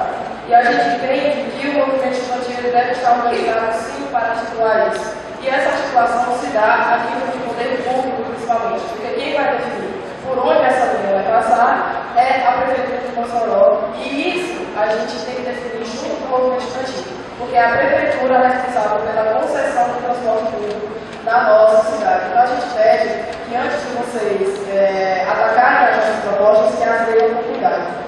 E a gente entende que o movimento estudantil deve estar organizado sim para articular isso. E essa articulação se dá a nível de poder público, principalmente, porque quem vai definir por onde essa linha vai passar é a Prefeitura de Mossoró. E isso a gente tem que definir junto com o movimento estudantil, porque a Prefeitura é responsável pela concessão do transporte público na nossa cidade. Então a gente pede que antes de vocês atacarem as nossas propostas, que as leiam com cuidado.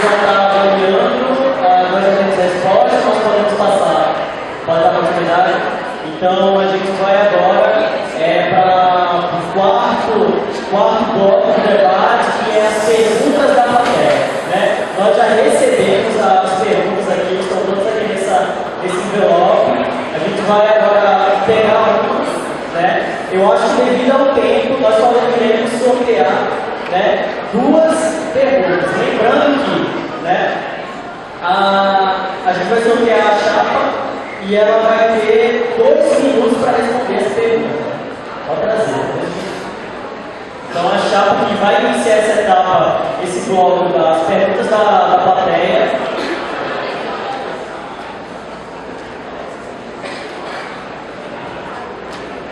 Só está avaliando, nós já temos respostas, nós podemos passar para dar continuidade. Então a gente vai agora para o quarto bloco de debate, que é as perguntas da plateia. Né? Nós já recebemos as perguntas aqui, estão todas aqui nesse envelope. A gente vai agora pegar um, né? Eu acho que devido ao tempo, nós poderíamos sortear, né, 2 perguntas. Lembrando que, né, a gente vai sortear a chapa e ela vai ter 2 minutos para responder essa pergunta. Pode trazer. Então a chapa que vai iniciar essa etapa, esse bloco das perguntas da plateia.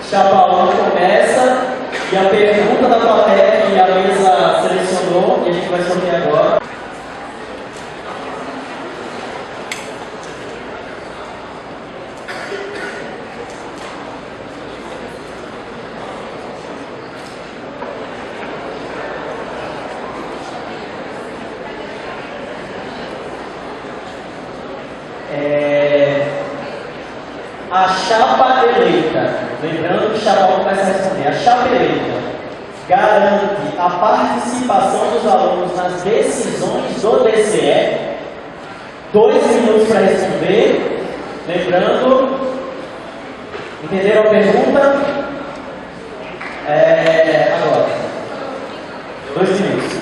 Chapa 1 começa e a pergunta da plateia que a mesa selecionou e a gente vai sortear agora. A chapa eleita, lembrando que chapa 1 começa a responder, a chapa eleita garante a participação dos alunos nas decisões do DCE, 2 minutos para responder, lembrando, entenderam a pergunta? Agora, 2 minutos.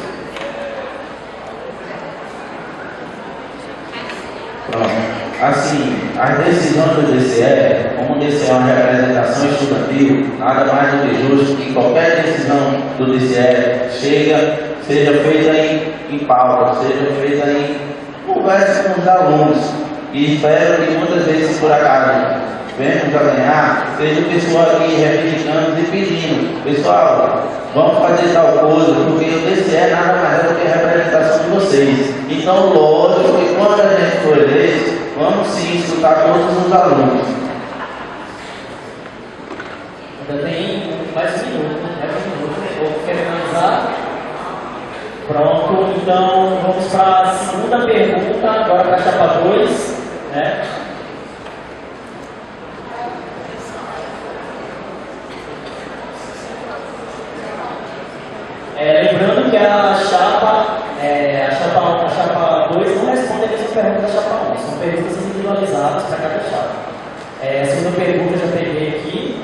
Pronto. Assim, as decisões do DCE, como o DCE é uma representação estudantil, nada mais do que justo que qualquer decisão do DCE seja feita em pauta, seja feita em conversa com os alunos. E espero que muitas vezes, por acaso, venhamos a ganhar, seja o pessoal aqui reivindicando e pedindo: pessoal, vamos fazer tal coisa, porque o DCE nada mais é do que a representação de vocês. Então, lógico que quando a gente for eleito, vamos sim escutar todos os alunos. Ainda tem mais um minuto, Vou finalizar. Pronto, então vamos para a segunda pergunta, agora para a chapa 2. Né? Lembrando que a chapa personalizados para cada chapa. A segunda pergunta eu já peguei aqui.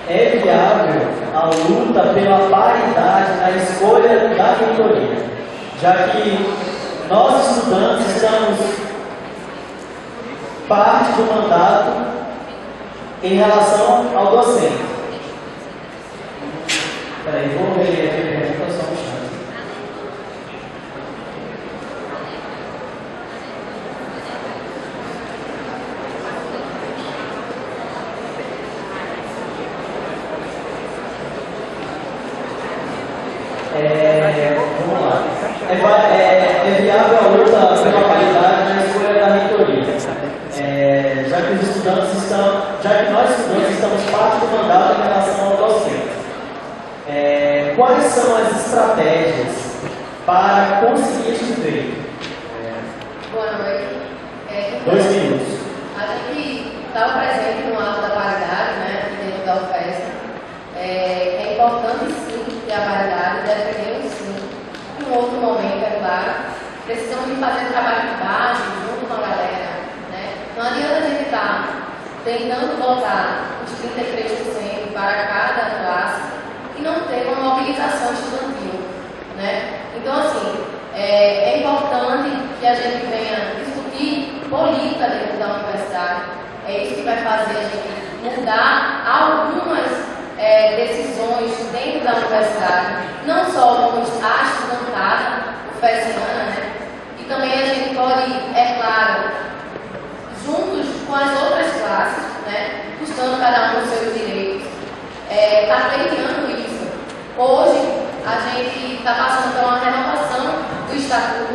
É viável a luta pela paridade na escolha da reitoria, já que nós estudantes estamos parte do mandato em relação ao docente. Peraí, vou ver aqui a pergunta só um instante. Vamos lá. É viável a luta pela qualidade na escolha da reitoria, já que nós estudantes estamos parte do mandato em relação ao docente. Quais são as estratégias para conseguir este feito? Boa noite. 2 minutos. A gente estava presente no ato da paridade, né, dentro da UFES. É importante sim ter a paridade, defendemos sim. Em outro momento, é claro, precisamos de fazer trabalho de base junto com a galera, né? Não adianta a gente estar tentando botar os 33% para cada classe e não ter uma mobilização estudantil, né? Então, assim, é importante que a gente venha discutir política dentro da universidade. É isso que vai fazer a gente mudar algumas decisões dentro da universidade, não só como a estudantada UFESiana, né? E também a gente pode, é claro, juntos com as outras classes, né? Buscando cada um os seus direitos, está pleiteando isso. Hoje, a gente está passando por uma renovação do Estatuto,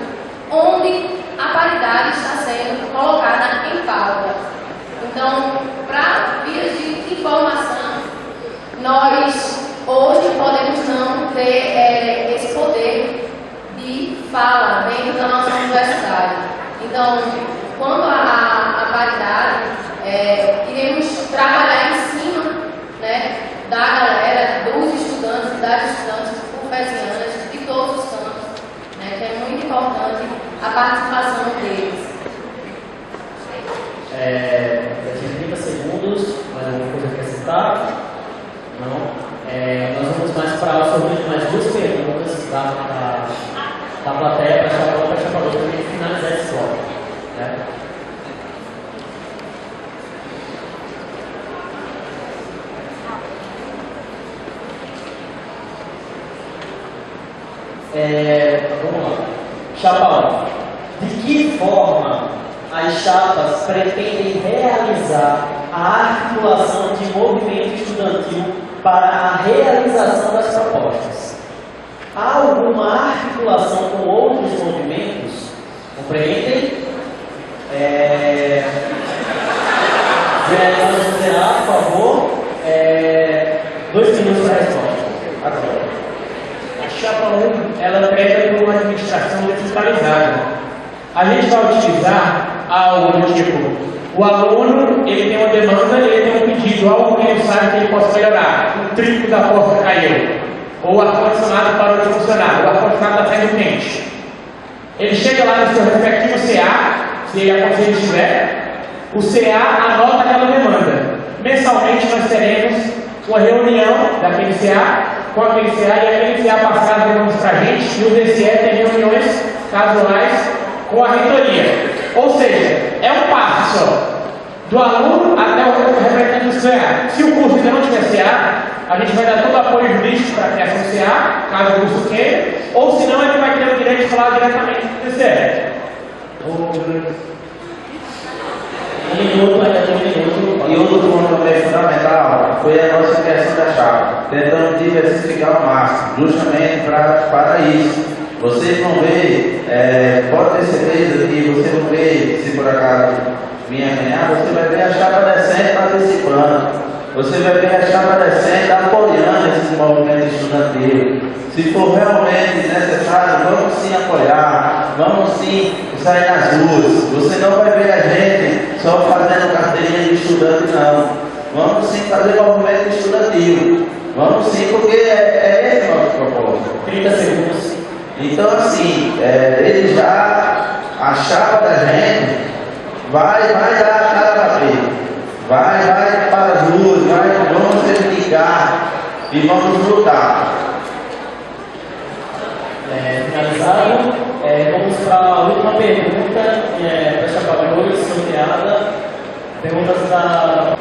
onde a paridade está sendo colocada em pauta. Então, para vias de informação, nós hoje podemos não ter esse poder de fala dentro da nossa universidade. Então, quanto à paridade, iremos trabalhar em cima, né, da galera, dos estudantes e das estudantes UFESianas de todos os campos, né, que é muito importante a participação deles. 30 segundos, mais alguma coisa a acrescentar? Não. Nós vamos mais para sobre mais 2 perguntas da plateia para a Chapador também finalizar esse bloco. Né? Vamos lá. Chapa 1. De que forma as chapas pretendem realizar a articulação de movimento estudantil para a realização das propostas? Há alguma articulação com outros movimentos? Compreendem? Vereador Zerá, por favor. 2 minutos para a resposta. Agora. A chapa 1, ela prega por uma administração descentralizada. A gente vai utilizar algo do tipo, o aluno, ele tem uma demanda, ele tem um pedido, algo que ele sabe que ele possa melhorar. O trinco da porta caiu, ou o ar-condicionado parou de funcionar, o ar-condicionado está saindo quente. Ele chega lá no seu respectivo CA, se ele tiver, o CA anota aquela demanda. Mensalmente nós teremos uma reunião daquele CA, com aquele CA, e aquele CA passar as demandas para a gente, e o DCE tem reuniões casuais com a reitoria. Ou seja, é um passo só, do aluno até o representante do CA. Se o curso ainda não tiver CA, a gente vai dar todo o apoio jurídico para a criação do CA, caso o curso queira, ou senão ele vai ter o direito de falar diretamente com o DCE. E outro ponto também fundamental foi a nossa criação da chapa, tentando diversificar ao máximo, justamente para isso. Vocês vão ver, pode ter certeza que vocês vão ver, se por acaso vir ganhar, você vai ver a chapa decente participando, você vai ver a chapa decente apoiando esse movimento estudantil. Se for realmente necessário, vamos sim apoiar, vamos sim sair nas ruas. Você não vai ver a gente só fazendo carteirinha de estudante, não. Vamos sim fazer movimento estudantil. Vamos sim, porque é esse o nosso propósito. 30 segundos. Então, assim, ele já, a chapa da gente vai dar a cara para frente. Vai para as ruas, vamos reivindicar e vamos lutar. Finalizado, vamos para a última pergunta, que é para chapadores, sorteada. Perguntas da...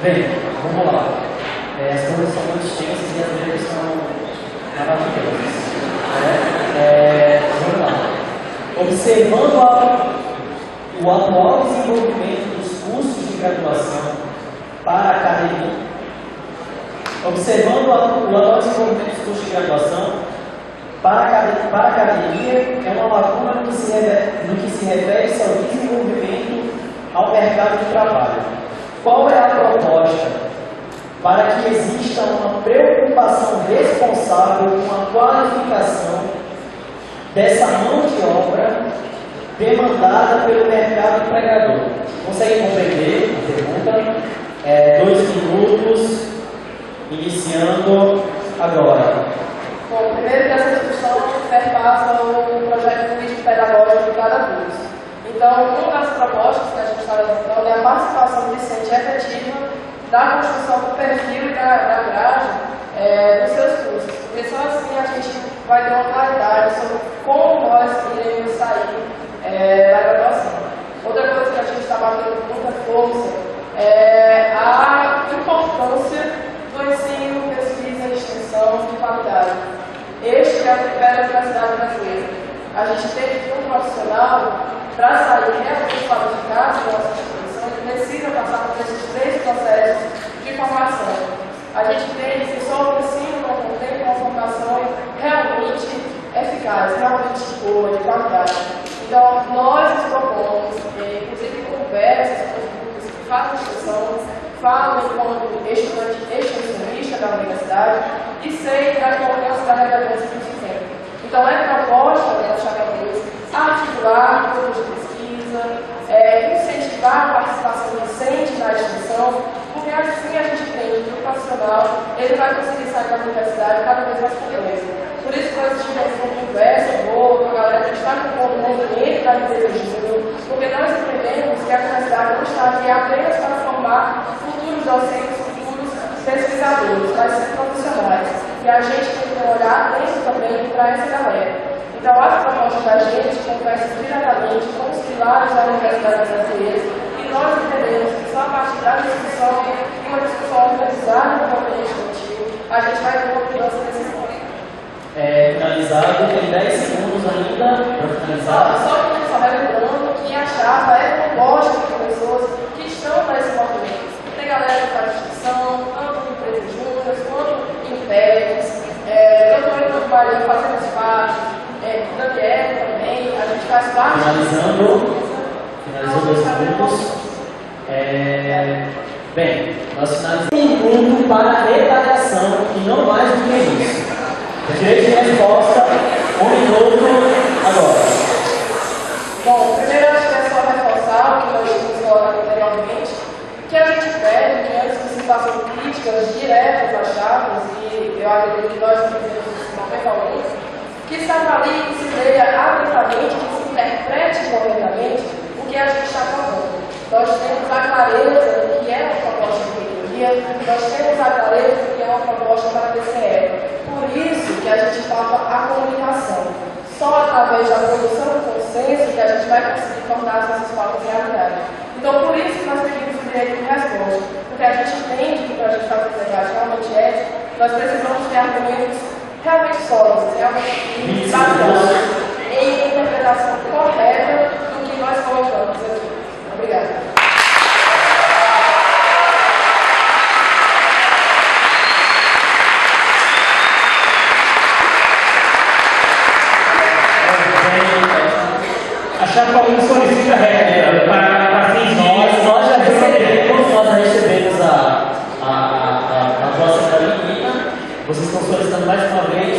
Bem, vamos lá. As perguntas são muito extensas e as letras são maravilhosas. Vamos lá. Observando o atual desenvolvimento dos cursos de graduação para a academia, observando o atual desenvolvimento dos cursos de graduação para a academia é uma lacuna no que se refere ao desenvolvimento ao mercado de trabalho. Qual é a proposta para que exista uma preocupação responsável com a qualificação dessa mão de obra demandada pelo mercado empregador? Consegue compreender a pergunta? 2 minutos, iniciando agora. Bom, primeiro que essa discussão perpassa o projeto político pedagógico de cada curso. Então, uma das propostas que a gente está levantando é a participação discente efetiva da construção do perfil e da grade dos seus cursos. Porque só assim a gente vai ter uma claridade sobre como nós iremos sair da graduação. Outra coisa que a gente está batendo com muita força é a importância do ensino, pesquisa e extensão de qualidade. Este é o tripé da universidade brasileira. A gente tem que ter um profissional para sair realmente qualificado da nossa instituição, ele precisa passar por esses 3 processos de formação. A gente tem que só o ensino não contém uma formação realmente eficaz, realmente boa, de qualidade. Então, nós nos propomos, inclusive conversas com os grupos que fazem extensão, falam enquanto estudante extensionista da universidade e sei da importância da relevância que isso tem. Então, é proposta da Chapa 2 articular grupos de pesquisa, incentivar a participação docente na extensão, porque assim a gente tem que o profissional ele vai conseguir sair da universidade cada vez mais completo. Por isso que nós tivemos uma conversa boa com a galera que está no movimento da empresa de Júnior, porque nós entendemos que a universidade não está aqui apenas para formar futuros docentes, futuros pesquisadores, mas ser profissionais. E a gente tem que olhar dentro também para essa galera. Então, as propostas da gente conversam diretamente com os pilares da Universidade Brasileira e nós entendemos que só a partir da discussão e uma discussão organizada no movimento estudantil, a gente vai ter uma mudança nesse ponto. Finalizado, tem 10 segundos ainda para finalizar. Só lembrando que a chapa é composta por pessoas que estão nesse movimento. Tem galera que faz instituição, tanto em empresas juntas, quanto em PECs. Eu estou indo trabalhando, fazendo parte. Daniel também, a gente faz parte. Finalizou 2 minutos. Bem, nós finalizamos. Minuto para a retaliação e não mais do que isso. Direito de resposta, 1 minuto agora. Bom, primeiro acho que é só reforçar o que nós tínhamos falado anteriormente, que a gente pede que antes que se façam críticas diretas às chapas, e eu acredito que nós fizemos isso no momento algum, que se avalie, que se leia atentamente, que se interprete corretamente o que a gente está falando. Nós temos a clareza do que é uma proposta de reitoria, nós temos a clareza do que é uma proposta para a TCE. Por isso que a gente fala a comunicação. Só através da produção do consenso que a gente vai conseguir tornar as nossas pautas realidade. Então, por isso que nós pedimos o direito de resposta. Porque a gente entende que para a gente fazer esse debate realmente ético, nós precisamos ter argumentos realmente sólidas, realmente bacanas, em interpretação correta do que nós colocamos aqui. Obrigada. A chapa 1 solicita regra para fins nós já recebemos a vossa da menina. Vocês estão solicitando mais uma vez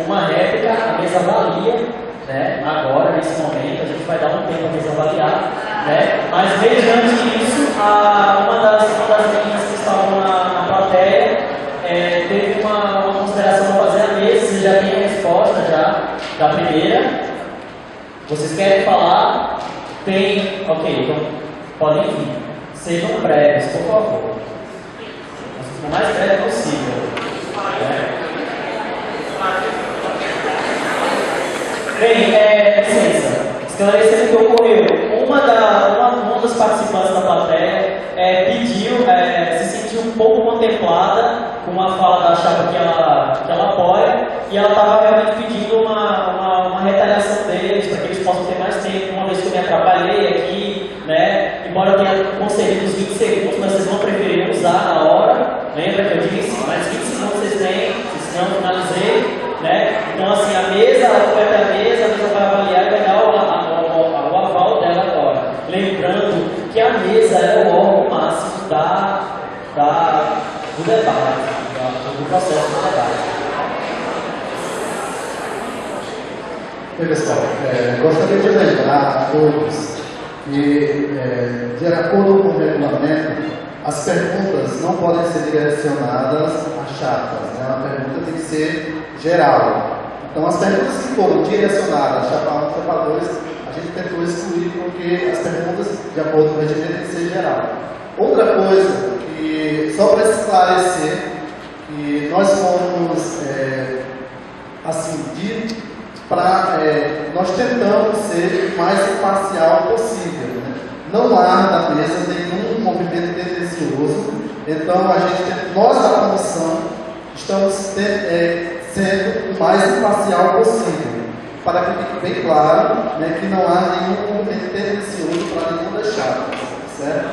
uma réplica, a mesa avalia, né? Agora, nesse momento, a gente vai dar um tempo a mesa avaliar, né? Mas mediante isso, uma das meninas que estavam na plateia teve uma consideração para fazer a mesa. Vocês já têm a resposta da primeira. Vocês querem falar? Tem. Ok, então podem vir. Sejam breves, por favor. O mais breve possível. Bem, licença. Esclarecendo o que ocorreu. Uma das participantes da plateia pediu, se sentiu um pouco contemplada com a fala da chapa que ela apoia, e ela estava realmente pedindo uma retaliação deles, para que eles possam ter mais tempo, uma vez que eu me atrapalhei aqui, né? Embora eu tenha concedido os 20 segundos, mas vocês vão preferir usar na hora, lembra que eu disse? Mais 20 segundos vocês têm, senão eu finalizei, né? Então assim, a mesa vai avaliar e vai dar o aval dela agora. Lembrando que a mesa é o órgão máximo do debate, do processo do debate. Oi, pessoal, gostaria de lembrar a todos que, de acordo com o regulamento, as perguntas não podem ser direcionadas a chapas, né? A pergunta tem que ser geral. Então, as perguntas que foram direcionadas a chapa 1 e chapa 2, a gente tentou excluir porque as perguntas, de acordo com o regimento, tem que ser geral. Outra coisa, que só para esclarecer, que nós fomos, nós tentamos ser o mais imparcial possível, né? Não há na mesa nenhum movimento tendencioso, então nós da comissão estamos sendo o mais imparcial possível, para que fique bem claro, né, que não há nenhum movimento tendencioso para nenhuma das chapas, certo?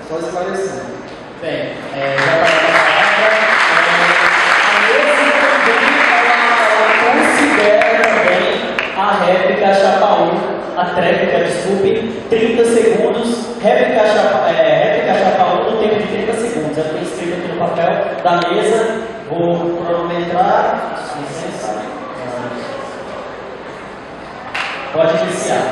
Só esclarecendo. Bem, já para a mesa considera também a réplica chapa 1, a tréplica, desculpe, 30 segundos, réplica chapa 1 no tempo de 30 segundos. Eu tenho escrito aqui no papel da mesa, vou cronometrar, licença. Pode iniciar.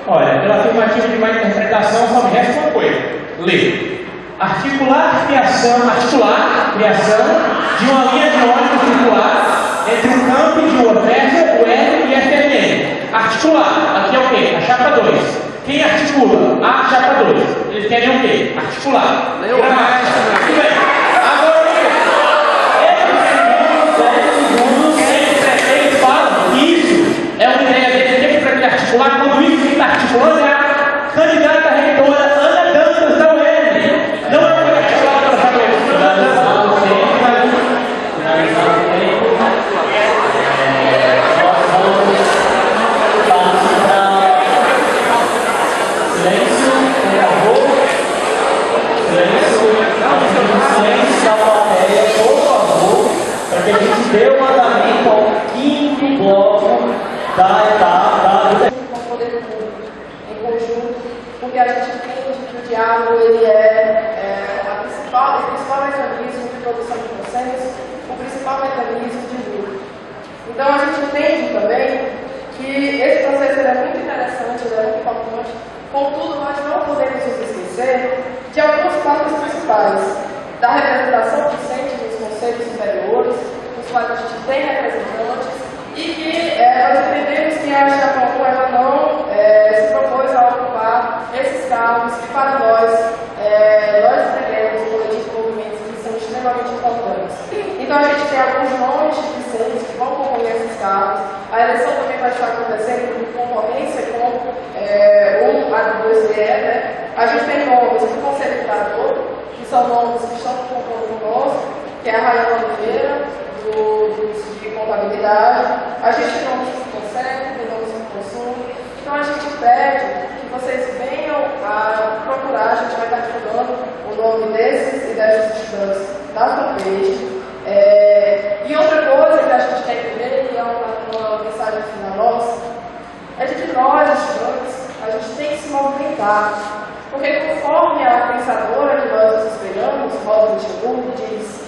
Olha, pela afirmativa de má interpretação, só me resta uma coisa: ler. Articular criação de uma linha de ônibus circular entre um campo de uma peça, o L e a FMN. Articular, aqui é o quê? A chapa 2. Quem articula? A chapa 2. Eles querem o quê? Articular. Leu o resto, tudo bem. Agora, eles falam que isso é uma ideia deles para ele articular. Quando isso que está articulando é a candidata reitora Ana Dantas da UERN. Não é para articular para saber. Silêncio, por favor. Silêncio da plateia, por favor, para que a gente dê o andamento ao quinto bloco da etapa. Com o poder público, em conjunto, porque a gente entende que o diálogo ele é o principal mecanismo de produção de consenso, o principal mecanismo de luta. Então a gente entende também que esse processo é muito interessante, ele é muito importante. Contudo, nós não podemos nos esquecer de alguns fatos principais da representação docente nos conselhos superiores, nos quais a gente tem representantes, e que nós entendemos que a chapa 1 ela não se propôs a ocupar esses cargos que, para nós entendemos o coletivo de movimentos que são extremamente importantes. Então, a gente tem alguns nomes de discentes que vão concorrer a esses cargos. A eleição também vai estar acontecendo em concorrência com o A2BE, né? A gente tem nomes do Conselho Curador, que são nomes que estão concorrendo conosco, que é a Rayana Oliveira, do curso de Contabilidade. fidelidade, a gente não se consegue, não se consome. Então a gente pede que vocês venham a procurar, a gente vai estar divulgando o nome desses e dessas estudantes da fanpage. E outra coisa que a gente quer entender, e é uma mensagem final nossa, é de que nós, estudantes, a gente tem que se movimentar. Porque conforme a pensadora que nós nos espelhamos, Rosa Luxemburgo, diz: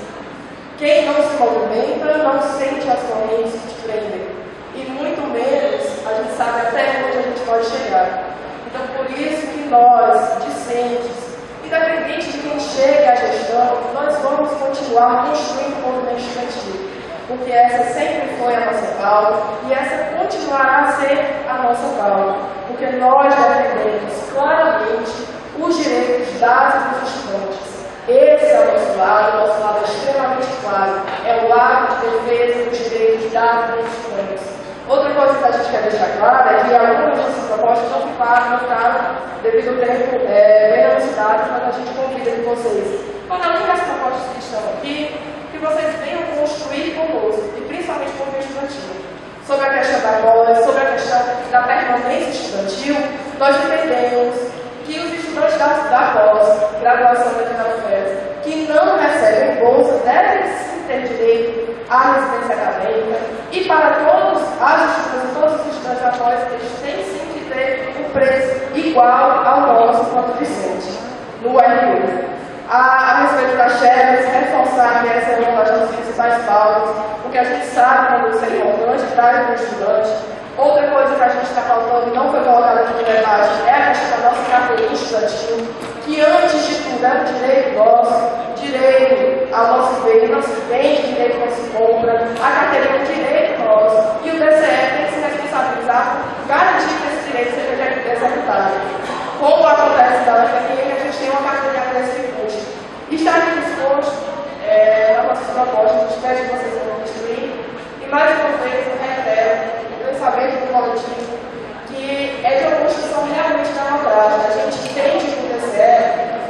quem não se movimenta não sente as correntes que te prendem. E muito menos a gente sabe até onde a gente pode chegar. Então, por isso que nós, discentes, independente de quem chega à gestão, nós vamos continuar construindo o movimento estudantil. Porque essa sempre foi a nossa causa e essa continuará a ser a nossa causa. Porque nós defendemos claramente os direitos das e dos estudantes. Esse é o nosso lado é extremamente claro. É o lado de defesa dos direitos das e dos estudantes. Outra coisa que a gente quer deixar clara é que algumas dessas propostas não ficaram devido ao tempo bem elucidado, mas a gente convida que vocês, quando além das propostas que estão aqui, que vocês venham construir conosco, e principalmente com o movimento estudantil. Sobre a questão da voz, sobre a questão da permanência estudantil, nós defendemos que os estudantes da pós-graduação da UFES, que não recebem bolsa, devem sim ter direito à residência acadêmica, e para todos os estudantes da pós, eles têm sim que ter um preço igual ao nosso quanto discente, no RU. A respeito das chegas, reforçar que essa é uma das nossas principais pautas, porque a gente sabe quando isso é importante para o estudante. Outra coisa que a gente está faltando e não foi colocada aqui no debate é a questão da nossa carteirinha estudantil, que antes de tudo é um direito nosso, direito ao nosso bem, não se vende, direito não se compra, a carteirinha é um direito nosso, e o DCE tem que se responsabilizar por garantir que esse direito seja executado. Como acontece na UFRN, a gente tem uma carteirinha para esse custo. Está aqui disposto na nossa proposta, a gente pede que vocês vão construir, e mais uma vez eu reitero o pensamento do coletivo, que é de uma construção realmente democrática. A gente entende que o DCE,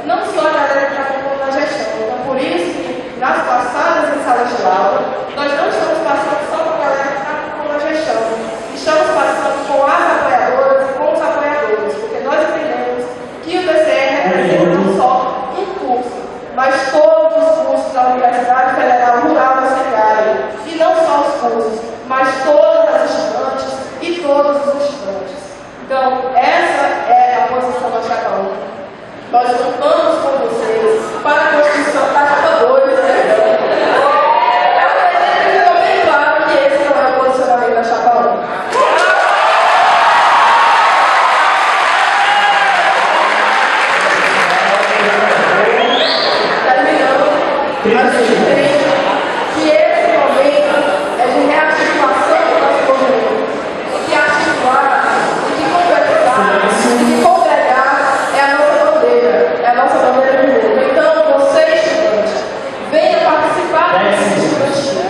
não só a galera que está compondo a gestão, então por isso que nas passadas em salas de aula, nós não estamos passando só com a galera que está compondo a gestão, estamos passando com as apoiadoras e com os apoiadores, porque nós entendemos que o DCE representa não só um curso, mas todos os cursos da Universidade Federal Rural da Secária, e não só os cursos, mas todas as estudantes e todos os estudantes. Então, essa é a posição da Chapa 1. Nós contamos com vocês para a construção da Chapa 2, ficou bem claro que esse não é o posicionamento da Chapa 1. Que esse momento é de rearticulação do nosso movimento, que articular, que conversar, que congregar é a nossa bandeira de luta. Então, você, estudante, venha participar desse estudantil,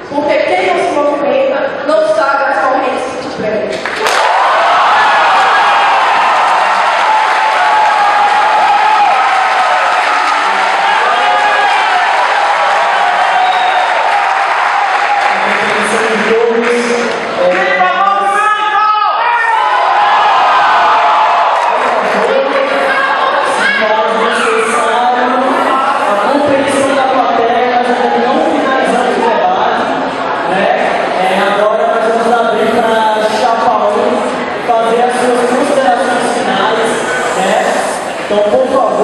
porque quem não se movimenta não sabe as correntes que te prendem. Então, por favor.